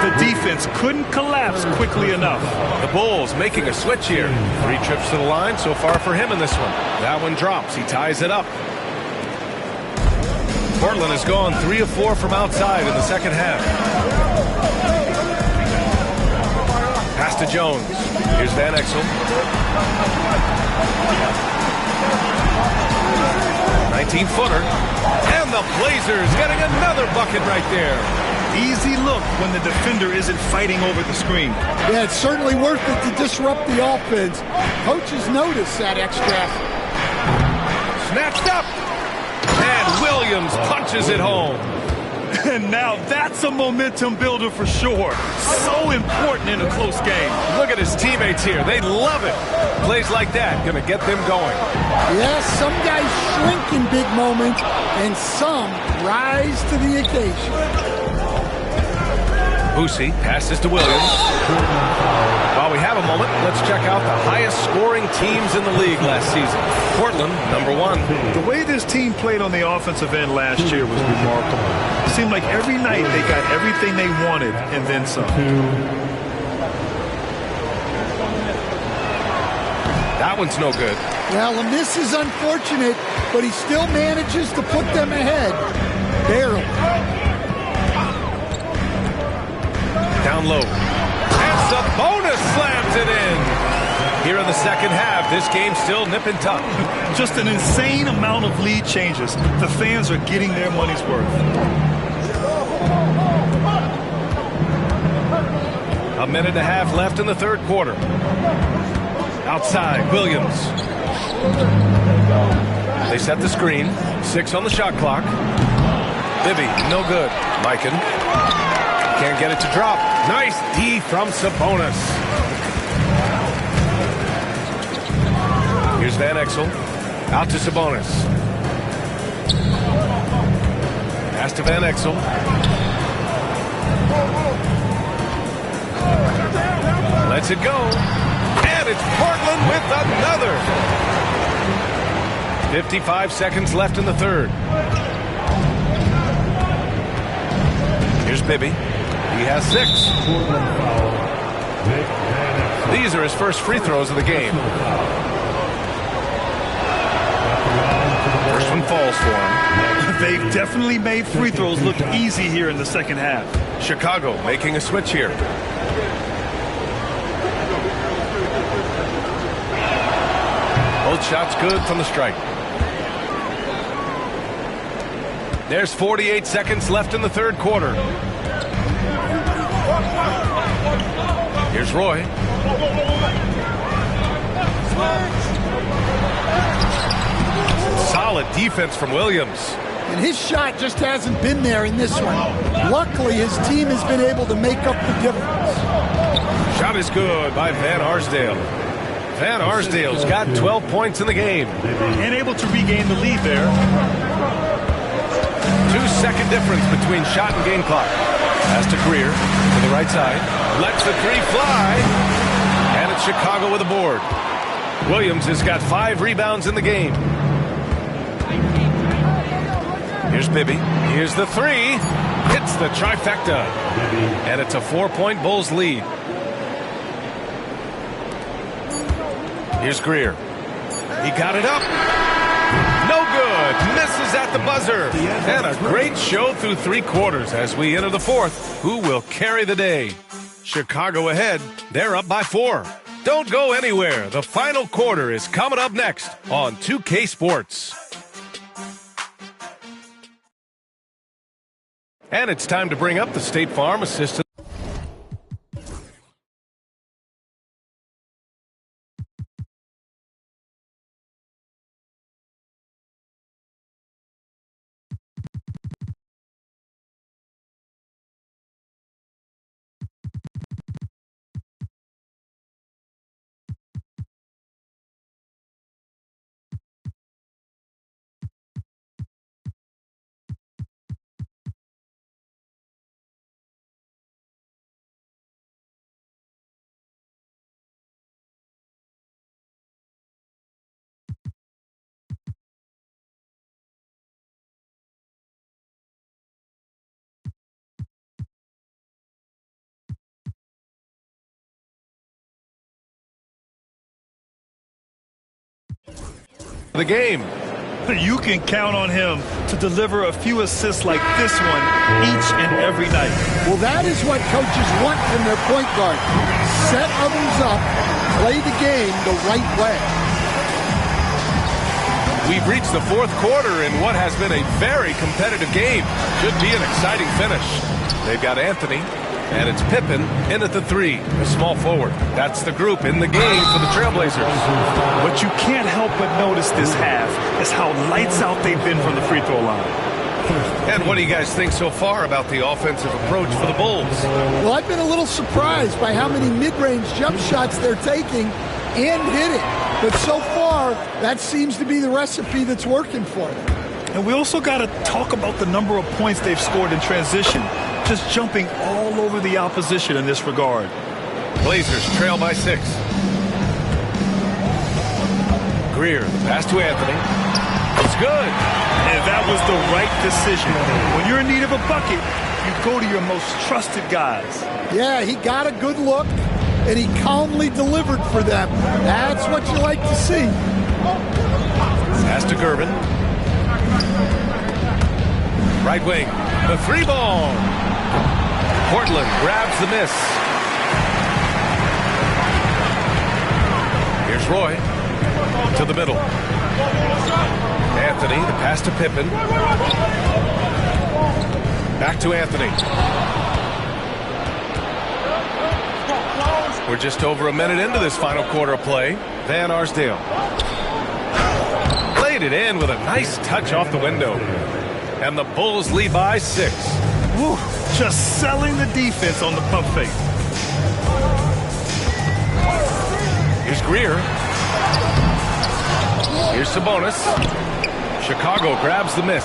The defense couldn't collapse quickly enough. The Bulls making a switch here. 3 trips to the line so far for him in this one. That one drops. He ties it up. Portland has gone 3 of 4 from outside in the second half. Pass to Jones. Here's Van Exel. 19-footer. And the Blazers getting another bucket right there. Easy look when the defender isn't fighting over the screen. Yeah, it's certainly worth it to disrupt the offense. Coaches notice that extra effort. Snatched up. And Williams punches it home. And now that's a momentum builder for sure. So important in a close game. Look at his teammates here. They love it. Plays like that going to get them going. Yes, some guys shrink in big moments, and some rise to the occasion. Boosie passes to Williams. While we have a moment, let's check out the highest scoring teams in the league last season. Portland, #1. The way this team played on the offensive end last year was remarkable. It seemed like every night they got everything they wanted and then some. That one's no good. Well, and this is unfortunate, but he still manages to put them ahead. Barely. Down low. And Sabonis slams it in. Here in the second half, this game's still nip and tuck. Just an insane amount of lead changes. The fans are getting their money's worth. A minute and a half left in the third quarter. Outside, Williams. They set the screen. 6 on the shot clock. Bibby, no good. Mikan. Can't get it to drop. Nice D from Sabonis. Here's Van Exel. Out to Sabonis. Pass to Van Exel. Lets it go. And it's Portland with another. 55 seconds left in the third. Here's Bibby. He has 6. These are his first free throws of the game. First one falls for him. They've definitely made free throws look easy here in the second half. Chicago making a switch here. Both shots good from the strike. There's 48 seconds left in the third quarter. Here's Roy. Solid defense from Williams. And his shot just hasn't been there in this one. Luckily, his team has been able to make up the difference. Shot is good by Van Arsdale. Van Arsdale's got 12 points in the game. And able to regain the lead there. 2-second difference between shot and game clock. Pass to Greer to the right side. Lets the three fly. And it's Chicago with a board. Williams has got 5 rebounds in the game. Here's Bibby. Here's the 3. Hits the trifecta. And it's a 4-point Bulls lead. Here's Greer. He got it up. No good. Misses at the buzzer. And a great show through 3 quarters as we enter the fourth. Who will carry the day? Chicago ahead. They're up by 4. Don't go anywhere. The final quarter is coming up next on 2K Sports. And it's time to bring up the State Farm assistant. The game. You can count on him to deliver a few assists like this one each and every night. Well, that is what coaches want from their point guard. Set others up, play the game the right way. We've reached the fourth quarter in what has been a very competitive game. Should be an exciting finish. They've got Anthony, and it's Pippen in at the 3, a small forward. That's the group in the game for the Trailblazers. What you can't help but notice this half is how lights out they've been from the free throw line. And what do you guys think so far about the offensive approach for the Bulls? Well, I've been a little surprised by how many mid-range jump shots they're taking and hitting. But so far, that seems to be the recipe that's working for them. And we also got to talk about the number of points they've scored in transition, just jumping all over the opposition in this regard. Blazers trail by 6. Greer, pass to Anthony. It's good. And that was the right decision. When you're in need of a bucket, you go to your most trusted guys. Yeah, he got a good look, and he calmly delivered for them. That's what you like to see. Pass to Gervin. Right wing, the 3-ball. Portland grabs the miss. Here's Roy to the middle. Anthony, the pass to Pippen. Back to Anthony. We're just over a minute into this final quarter of play. Van Arsdale laid it in with a nice touch off the window. And the Bulls lead by 6. Woo, just selling the defense on the pump fake. Here's Greer. Here's Sabonis. Chicago grabs the miss.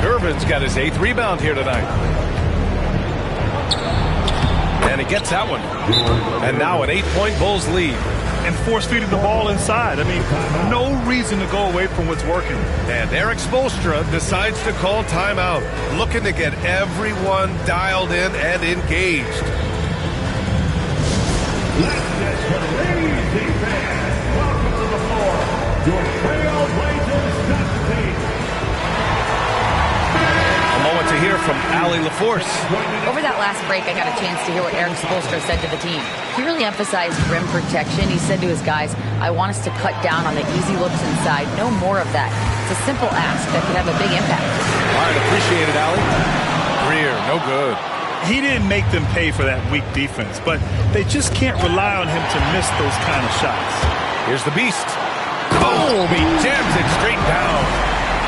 Gervin's got his 8th rebound here tonight. And he gets that one. And now an 8-point Bulls lead. And force-feeding the ball inside. I mean, no reason to go away from what's working. And Eric Spoelstra decides to call timeout, looking to get everyone dialed in and engaged. Ladies and fans, welcome to the floor, your Trailblazers Dust Team. A moment to hear from Allie LaForce. Over that last break, I got a chance to hear what Eric Spoelstra said to the team. He really emphasized rim protection. He said to his guys, I want us to cut down on the easy looks inside. No more of that. It's a simple ask that could have a big impact. All right, appreciate it, Allie. Greer, no good. He didn't make them pay for that weak defense, but they just can't rely on him to miss those kind of shots. Here's the beast. Boom! He jams it straight down.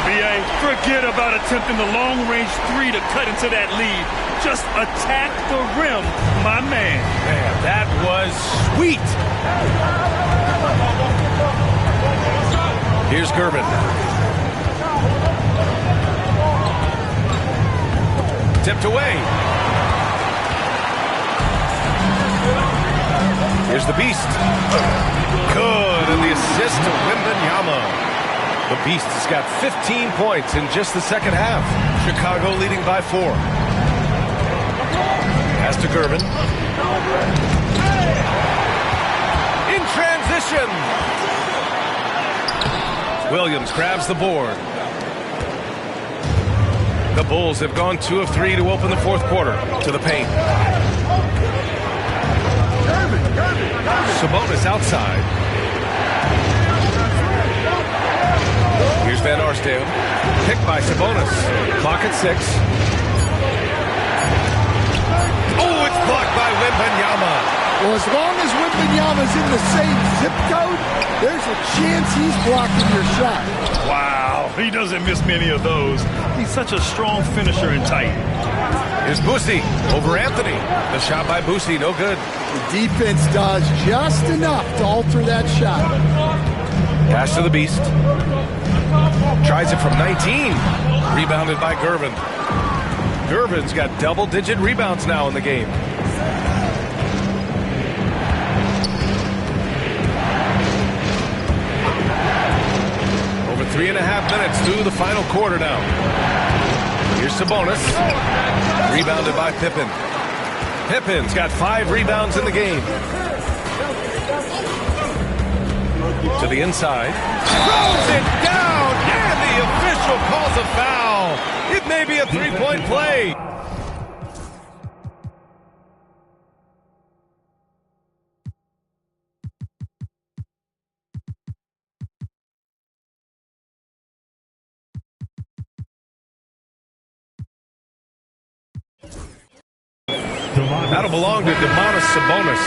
B.A., forget about attempting the long-range 3 to cut into that lead. Just attack the rim, my man. Man, that was sweet. Here's Gervin. Tipped away. Here's the beast. Good, and the assist to Wembanyama. The Beast has got 15 points in just the second half. Chicago leading by 4. Pass to Gervin. In transition. Williams grabs the board. The Bulls have gone 2 of 3 to open the fourth quarter. To the paint. Sabonis outside. Here's Van Arsdale. Picked by Sabonis. Clock at 6. Oh, it's blocked by Wembanyama. Well, as long as Wembanyama's in the same zip code, there's a chance he's blocking your shot. Wow, he doesn't miss many of those. He's such a strong finisher and tight. Here's Boosie over Anthony. The shot by Boosie, no good. The defense does just enough to alter that shot. Pass to the Beast. Tries it from 19. Rebounded by Gervin. Gervin's got double-digit rebounds now in the game. Over 3.5 minutes through the final quarter now. Here's Sabonis. Rebounded by Pippen. Pippen's got 5 rebounds in the game. To the inside. Throws it down, and the official calls a foul. It may be a 3-point play. That'll belong to Domantas Sabonis.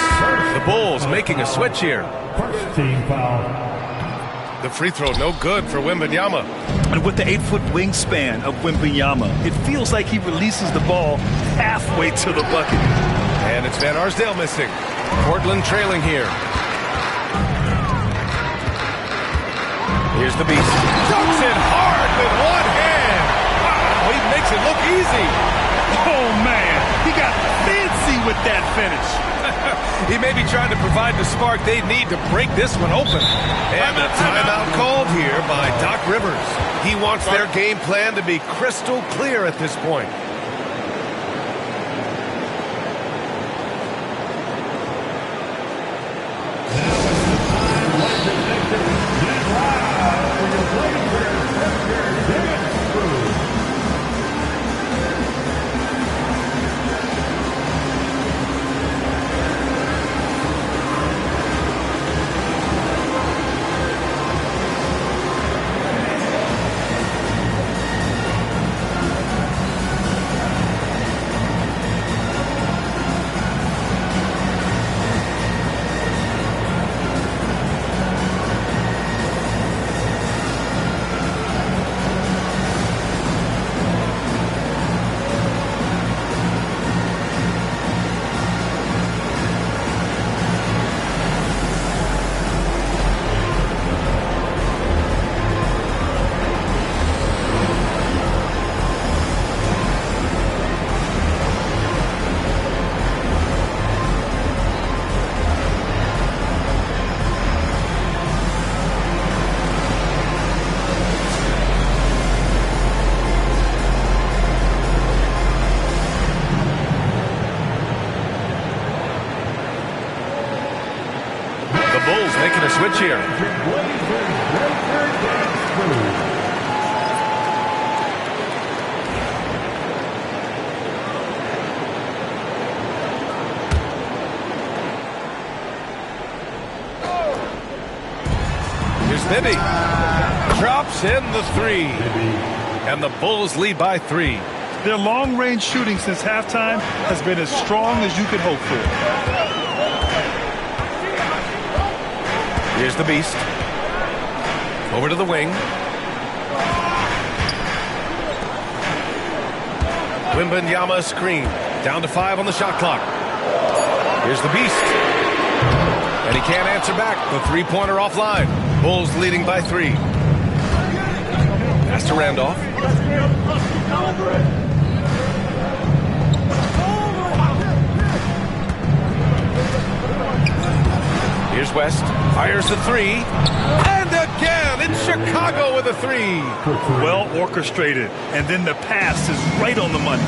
The Bulls making a switch here. First team foul. The free throw no good for Wembanyama. And with the 8-foot wingspan of Wembanyama, it feels like he releases the ball halfway to the bucket. And it's Van Arsdale missing. Portland trailing here. Here's the Beast. Dunks it hard with one hand. Wow, he makes it look easy. Oh, man. He got fancy with that finish. He may be trying to provide the spark they need to break this one open. And a timeout called here by Doc Rivers. He wants their game plan to be crystal clear at this point. Bulls making a switch here. Here's Bibby. Drops in the three. And the Bulls lead by 3. Their long-range shooting since halftime has been as strong as you could hope for. Here's the Beast. Over to the wing. Wembanyama screen. Down to 5 on the shot clock. Here's the Beast. And he can't answer back. The three-pointer offline. Bulls leading by 3. Pass to Randolph. Here's West. Fires the 3. And again, it's Chicago with a 3. Well orchestrated. And then the pass is right on the money.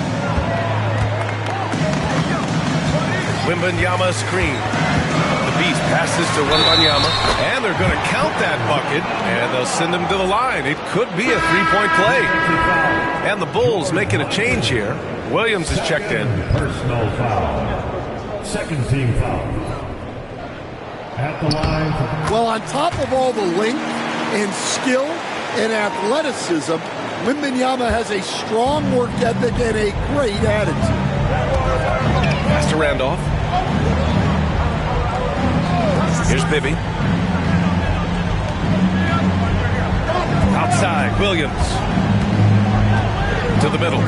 Wembanyama screen. The Beast passes to Wembanyama. And they're going to count that bucket. And they'll send him to the line. It could be a 3-point play. And the Bulls making a change here. Williams is checked in. Personal foul. Second team foul. At the line. Well, on top of all the length and skill and athleticism, Wembanyama has a strong work ethic and a great attitude. Pass to Randolph. Here's Bibby. Outside, Williams. To the middle.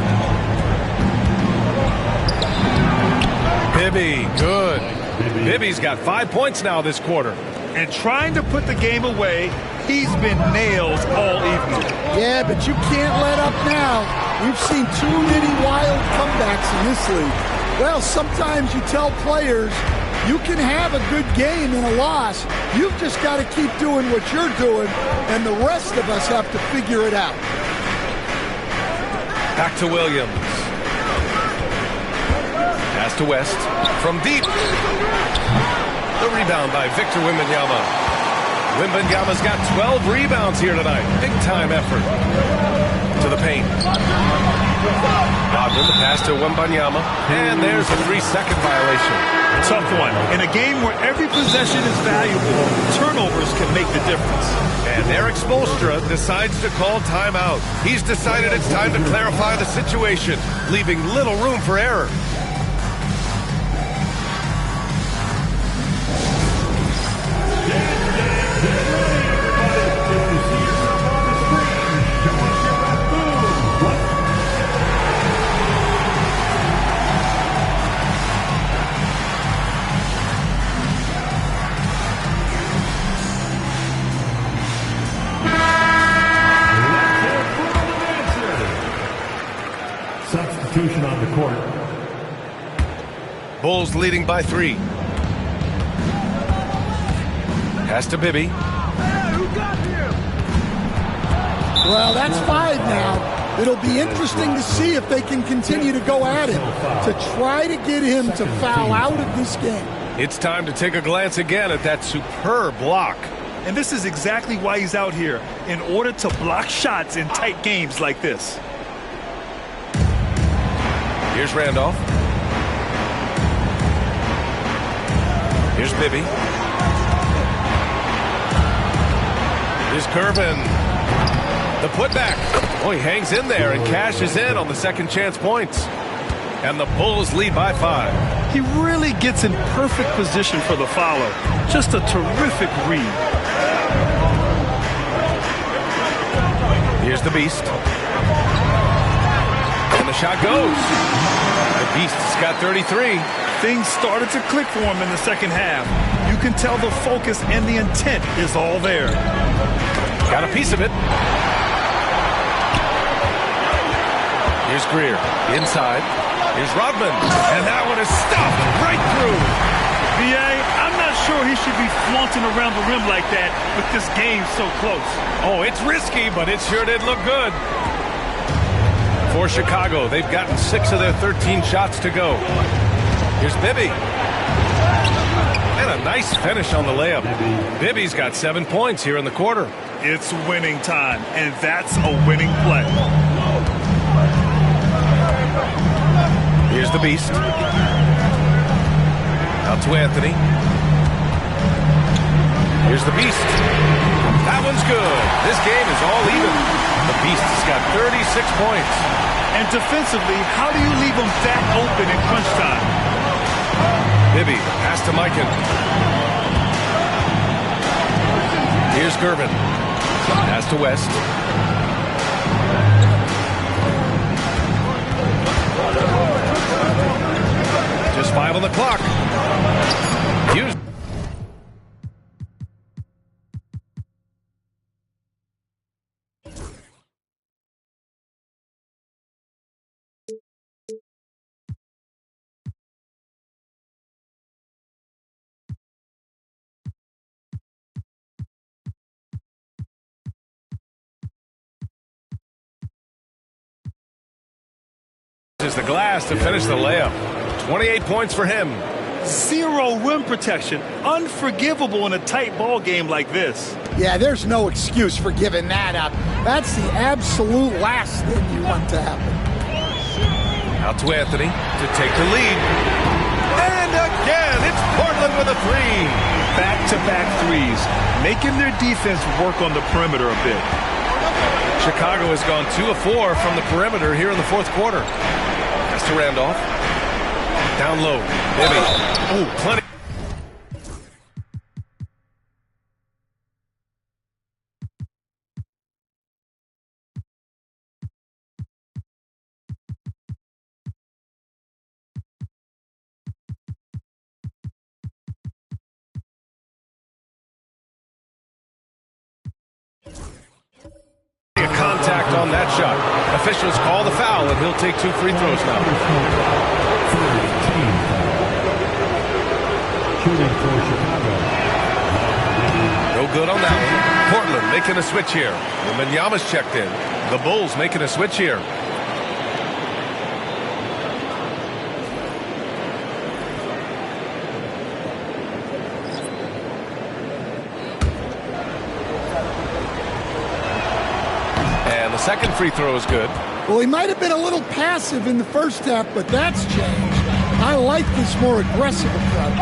Bibby, good. Bibby's got 5 points now this quarter. And trying to put the game away, he's been nails all evening. Yeah, but you can't let up now. We've seen too many wild comebacks in this league. Well, sometimes you tell players you can have a good game in a loss. You've just got to keep doing what you're doing, and the rest of us have to figure it out. Back to Williams. Pass to West. From deep. The rebound by Victor Wembanyama. Wembanyama's got 12 rebounds here tonight. Big time effort. To the paint. Godwin, the pass to Wembanyama. And there's a 3-second violation. Tough one. In a game where every possession is valuable, turnovers can make the difference. And Eric Spoelstra decides to call timeout. He's decided it's time to clarify the situation, leaving little room for error. on the court. Bulls leading by 3. Pass to Bibby. Well, that's 5 now. It'll be interesting to see if they can continue to go at him to try to get him to foul out of this game. It's time to take a glance again at that superb block. And this is exactly why he's out here, in order to block shots in tight games like this. Here's Randolph. Here's Bibby. Here's Kervin. The putback. Oh, he hangs in there and cashes in on the second chance points. And the Bulls lead by 5. He really gets in perfect position for the follow. Just a terrific read. Here's the Beast. And the shot goes. The Beast's got 33. Things started to click for him in the second half. You can tell the focus and the intent is all there. Got a piece of it. Here's Greer. Inside. Here's Rodman. And that one is stuffed right through. B.A., I'm not sure he should be flaunting around the rim like that with this game so close. Oh, it's risky, but it sure did look good. For Chicago, they've gotten 6 of their 13 shots to go. Here's Bibby. And a nice finish on the layup. Bibby's got 7 points here in the quarter. It's winning time, and that's a winning play. Here's the Beast. Out to Anthony. Here's the Beast. That one's good. This game is all even. The Beast has got 36 points. And defensively, how do you leave them that open in crunch time? Bibby, pass to Mikan. Here's Gervin. Pass to West. Just 5 on the clock. Use. Is the glass to finish the layup. 28 points for him. 0 rim protection. Unforgivable in a tight ball game like this. Yeah, there's no excuse for giving that up. That's the absolute last thing you want to happen. Out to Anthony to take the lead. And again, it's Portland with a 3. Back-to-back threes, making their defense work on the perimeter a bit. Chicago has gone 2 of 4 from the perimeter here in the fourth quarter. Pass to Randolph. Down low. Bibby. Ooh, plenty. Contact on that shot. Officials call the foul, and he'll take 2 free throws now. Shooting for Chicago. No good on that one. Portland making a switch here. Wembanyama's checked in. The Bulls making a switch here. The second free throw is good. Well, he might have been a little passive in the first half, but that's changed. I like this more aggressive approach.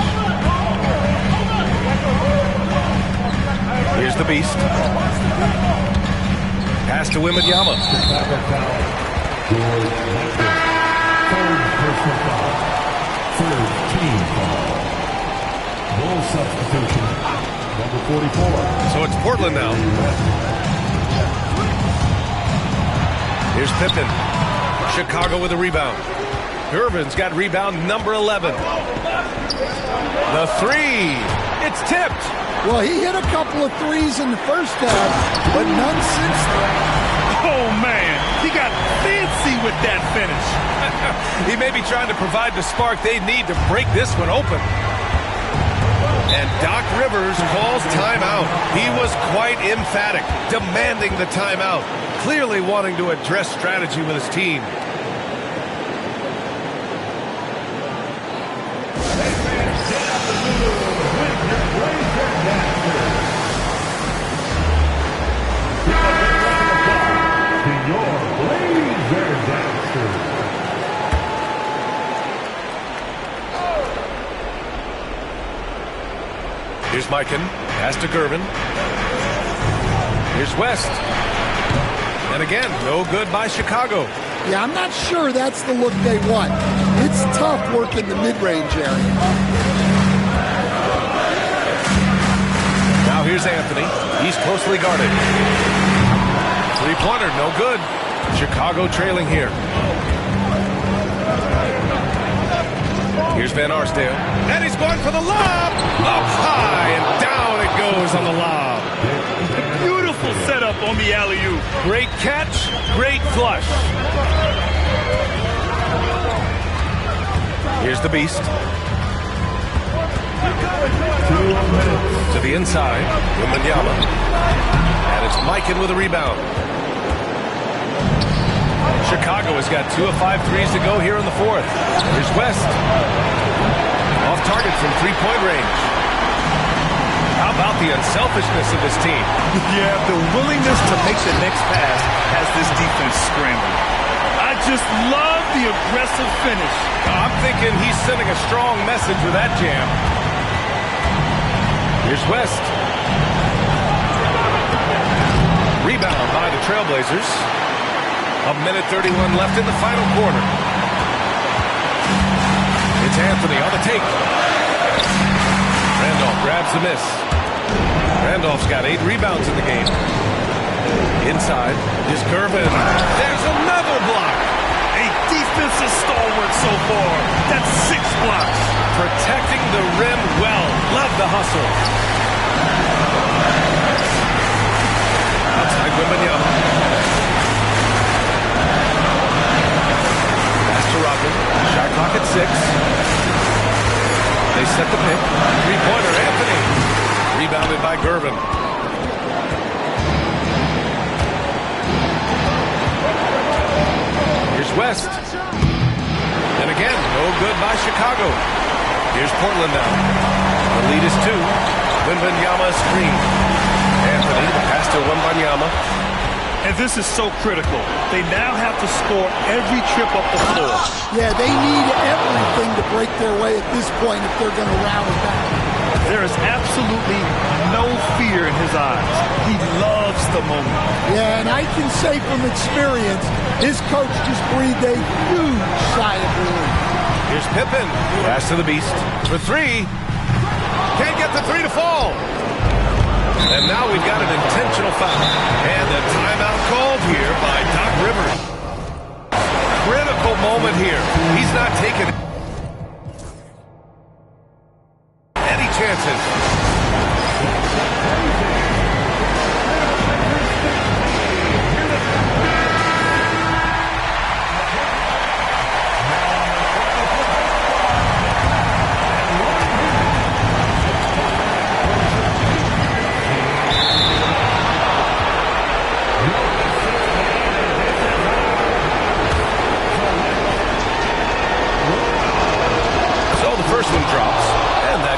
Here's the Beast. Pass to Wembanyama. Third personal foul. Third team foul. Bull substitution. Number 44. So it's Portland now. Here's Pippen. Chicago with a rebound. Irvin's got rebound number 11. The 3. It's tipped. Well, he hit a couple of threes in the first half, but none since then. Oh, man. He got fancy with that finish. He may be trying to provide the spark they need to break this one open. And Doc Rivers calls timeout. He was quite emphatic, demanding the timeout, clearly wanting to address strategy with his team. Here's Mikan, pass to Gervin. Here's West. And again, no good by Chicago. Yeah, I'm not sure that's the look they want. It's tough working the mid-range area. Now here's Anthony. He's closely guarded. Three-pointer, no good. Chicago trailing here. Here's Van Arsdale. And he's going for the lob. Up high and down it goes on the lob. Beautiful setup on the alley-oop. Great catch, great flush. Here's the Beast. To the inside, Wembanyama. And it's Mikan with a rebound. Chicago has got 2 of 5 threes to go here in the fourth. Here's West. Off target from three-point range. How about the unselfishness of this team? Yeah, the willingness to make the next pass has this defense scrambling. I just love the aggressive finish. I'm thinking he's sending a strong message with that jam. Here's West. Rebound by the Trailblazers. 1:31 left in the final quarter. It's Anthony on the take. Randolph grabs the miss. Randolph's got 8 rebounds in the game. Inside is Gervin. There's another block. A defensive stalwart so far. That's 6 blocks. Protecting the rim well. Love the hustle. Outside Wembanyama. Robin, shot clock at 6. They set the pick. Three-pointer, Anthony. Rebounded by Gervin. Here's West. And again, no good by Chicago. Here's Portland now. The lead is 2. Wembanyama screen. Anthony, the pass to Wembanyama. And this is so critical. They now have to score every trip up the floor. Yeah, they need everything to break their way at this point if they're going to rally back. There is absolutely no fear in his eyes. He loves the moment. Yeah, and I can say from experience, his coach just breathed a huge sigh of relief. Here's Pippen. Pass to the Beast for 3. Can't get the 3 to fall. And now we've got an intentional foul. And a timeout called here by Doc Rivers. Critical moment here. He's not taking any chances.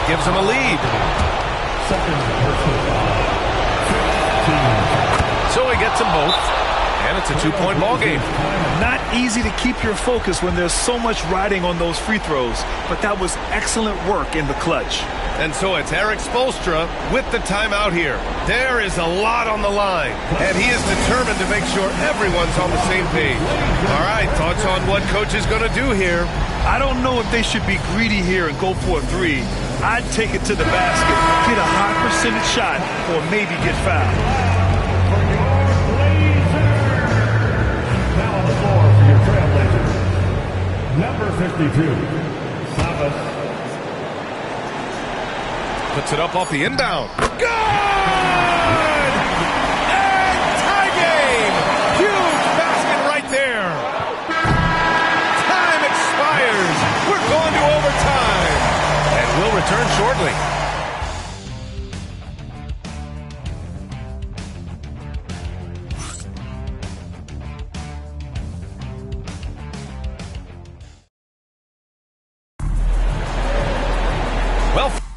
Gives him a lead. So he gets them both, and it's a 2-point ball game. Not easy to keep your focus when there's so much riding on those free throws, but that was excellent work in the clutch. And so it's Eric Spoelstra with the timeout here. There is a lot on the line, and he is determined to make sure everyone's on the same page. All right, thoughts on what coach is going to do here? I don't know if they should be greedy here and go for a 3. I'd take it to the basket, get a high percentage shot, or maybe get fouled. Now on the floor for your Trailblazers, number 52, Savas. Puts it up off the inbound. Good! And tie game! Huge basket right there. Time return shortly. Well,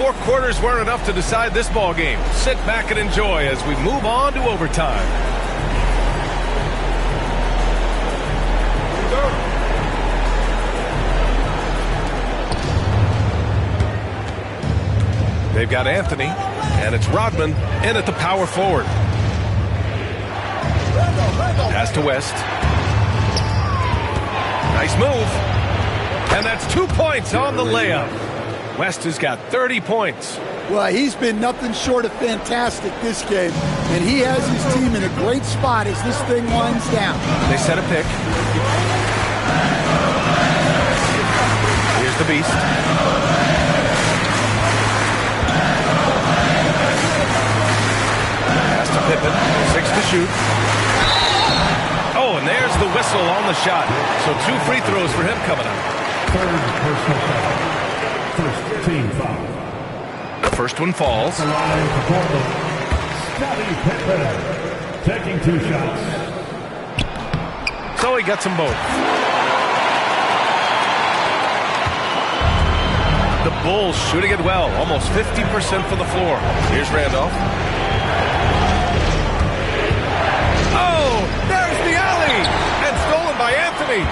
4 quarters weren't enough to decide this ball game. Sit back and enjoy as we move on to overtime. They've got Anthony, and it's Rodman in at the power forward. Pass to West. Nice move. And that's 2 points on the layup. West has got 30 points. Well, he's been nothing short of fantastic this game, and he has his team in a great spot as this thing winds down. They set a pick. Here's the Beast. Pass to Pippen. 6 to shoot. Oh, and there's the whistle on the shot. So 2 free throws for him coming up. Third personal foul. First team foul. The first one falls. The line for Portland. Scottie Pippen taking 2 shots. So he gets them both. The Bulls shooting it well. Almost 50% from the floor. Here's Randolph. Oh, there's the alley. And stolen by Anthony.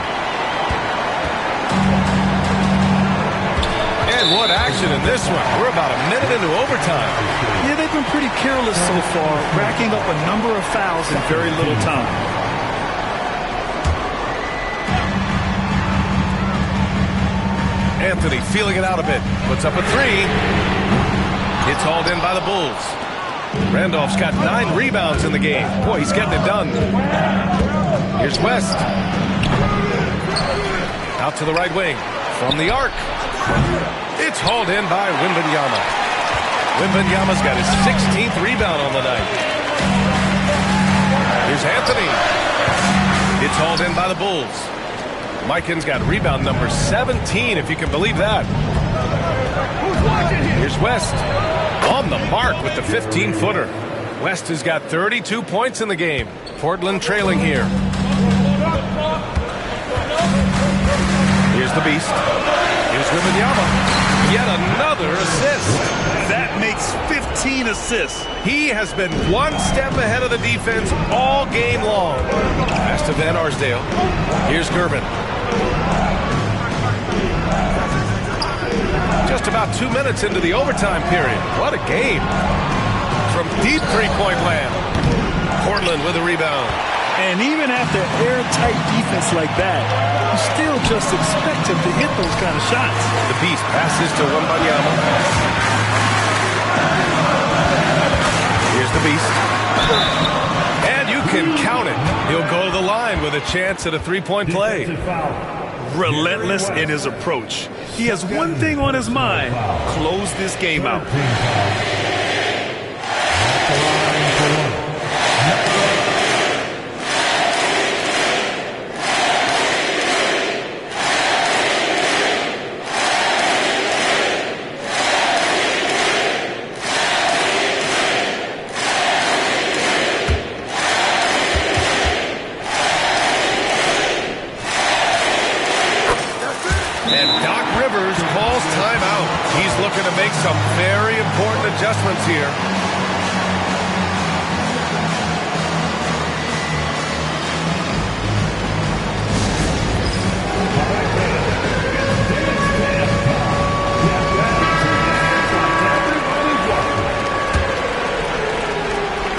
And what action in this one. We're about a minute into overtime. Yeah, they've been pretty careless so far, racking up a number of fouls in very little time. Anthony feeling it out a bit. Puts up a 3. It's hauled in by the Bulls. Randolph's got 9 rebounds in the game. Boy, he's getting it done. Here's West. Out to the right wing. From the arc. It's hauled in by Wembanyama. Wembanyama's got his 16th rebound on the night. Here's Anthony. It's hauled in by the Bulls. Mikan's got rebound number 17, if you can believe that. Here's West. On the mark with the 15-footer. West has got 32 points in the game. Portland trailing here. Here's the Beast. Here's Wembanyama. Yet another assist. That makes 15 assists. He has been one step ahead of the defense all game long. Pass to Van Arsdale. Here's Gervin. Just about 2 minutes into the overtime period. What a game. From deep three-point land. Portland with a rebound. And even after airtight defense like that, you still just expect him to hit those kind of shots. The Beast passes to Wembanyama. Here's the Beast. And you can count it. He'll go to the line with a chance at a 3-point play. Relentless in his approach. He has one thing on his mind: close this game out. Looking to make some very important adjustments here.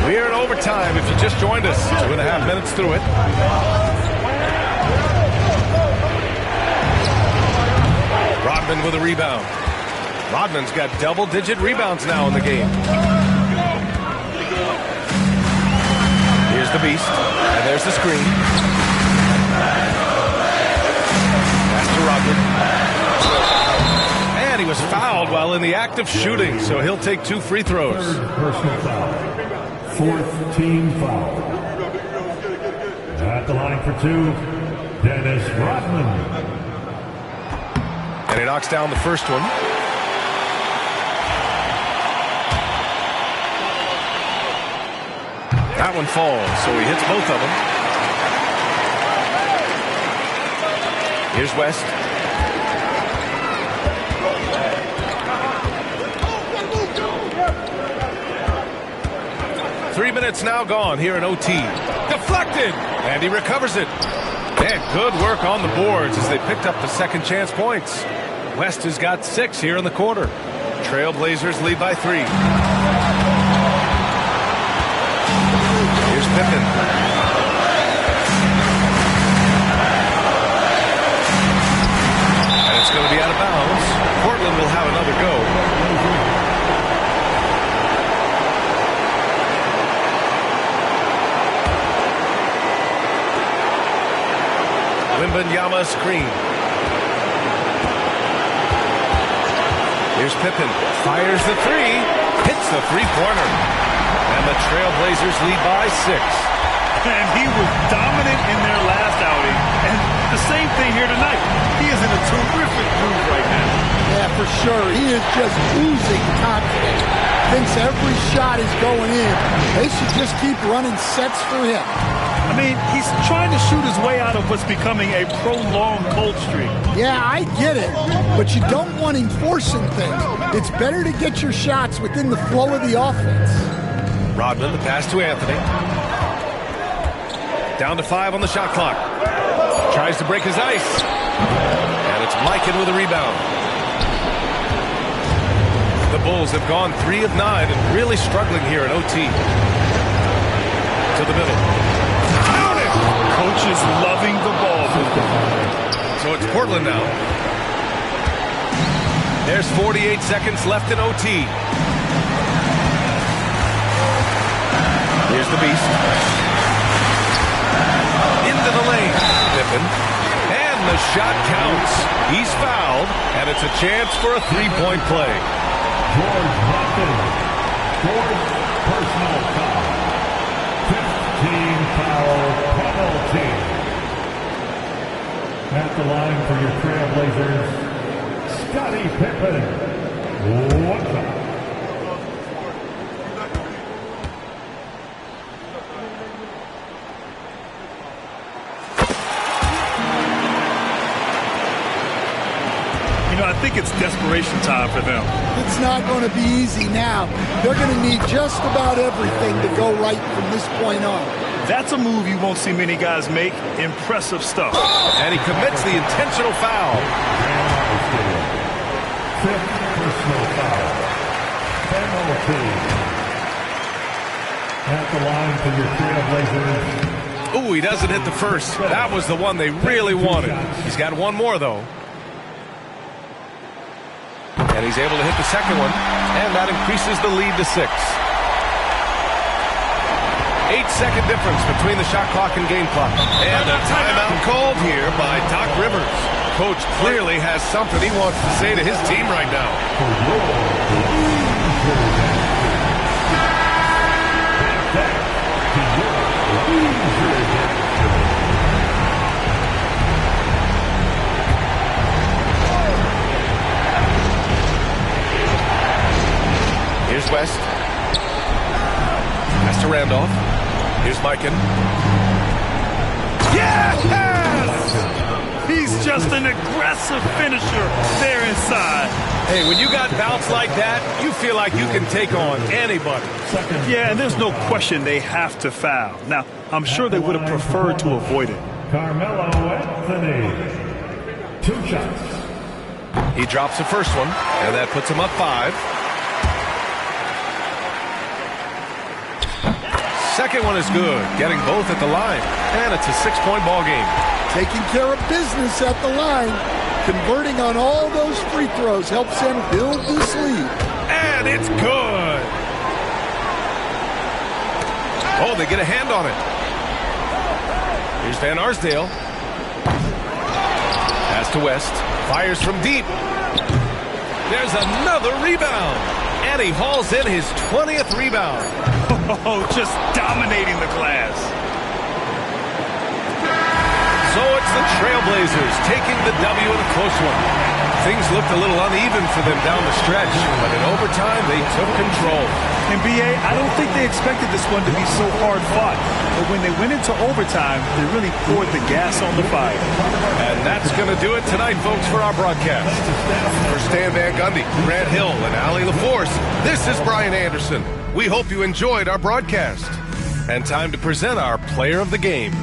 We are in overtime if you just joined us. 2.5 minutes through it. Rodman with a rebound. Rodman's got double-digit rebounds now in the game. Here's the Beast. And there's the screen. Pass to Rodman. And he was fouled while in the act of shooting, so he'll take 2 free throws. Third personal foul. 4th team foul. At the line for 2, Dennis Rodman. And he knocks down the first one. That one falls, so he hits both of them. Here's West. 3 minutes now gone here in OT. Deflected, and he recovers it. And good work on the boards as they picked up the second chance points. West has got 6 here in the quarter. Trailblazers lead by 3. Here's Pippen. And it's going to be out of bounds. Portland will have another go. Wembanyama screen. Here's Pippen. Fires the 3. Hits the three-pointer. And the Trailblazers lead by 6. And he was dominant in their last outing. And the same thing here tonight. He is in a terrific mood right now. Yeah, for sure. He is just oozing confidence. Thinks every shot is going in. They should just keep running sets for him. I mean, he's trying to shoot his way out of what's becoming a prolonged cold streak. Yeah, I get it, but you don't want him forcing things. It's better to get your shots within the flow of the offense. Rodman, the pass to Anthony. Down to 5 on the shot clock. Tries to break his ice. And it's Mikan with a rebound. The Bulls have gone 3 of 9 and really struggling here in OT. To the middle. Coach is loving the ball movement. So it's Portland now. There's 48 seconds left in OT. Here's the Beast. Into the lane. Pippen. And the shot counts. He's fouled, and it's a chance for a three-point play. George Hopkins. Fourth personal foul. 15 foul penalty. At the line for your Trailblazers, Scottie Pippen. 1 foul. I think it's desperation time for them. It's not going to be easy now. They're going to need just about everything to go right from this point on. That's a move you won't see many guys make. Impressive stuff. And he commits the intentional foul. Fifth personal foul. Penalty. At the line for your Trailblazers. Ooh, he doesn't hit the first. That was the one they really wanted. He's got one more, though. And he's able to hit the second one, and that increases the lead to 6. 8-second difference between the shot clock and game clock. And a timeout called here by Doc Rivers. Coach clearly has something he wants to say to his team right now. Here's West. Pass to Randolph. Here's Mikan. Yes! He's just an aggressive finisher there inside. Hey, when you got bounce like that, you feel like you can take on anybody. Yeah, and there's no question they have to foul. Now, I'm sure they would have preferred to avoid it. Carmelo Anthony. 2 shots. He drops the first one, and that puts him up 5. Second one is good, getting both at the line, and it's a 6-point ball game. Taking care of business at the line, converting on all those free throws helps them build this lead. And it's good. Oh, they get a hand on it. Here's Van Arsdale. Pass to West. Fires from deep. There's another rebound. And he hauls in his 20th rebound. Oh, just dominating the glass. So it's the Trailblazers taking the W in a close one. Things looked a little uneven for them down the stretch, but in overtime they took control. NBA, I don't think they expected this one to be so hard fought. But when they went into overtime, they really poured the gas on the fire. And that's going to do it tonight, folks, for our broadcast. For Stan Van Gundy, Grant Hill, and Allie LaForce, this is Brian Anderson. We hope you enjoyed our broadcast. And time to present our player of the game.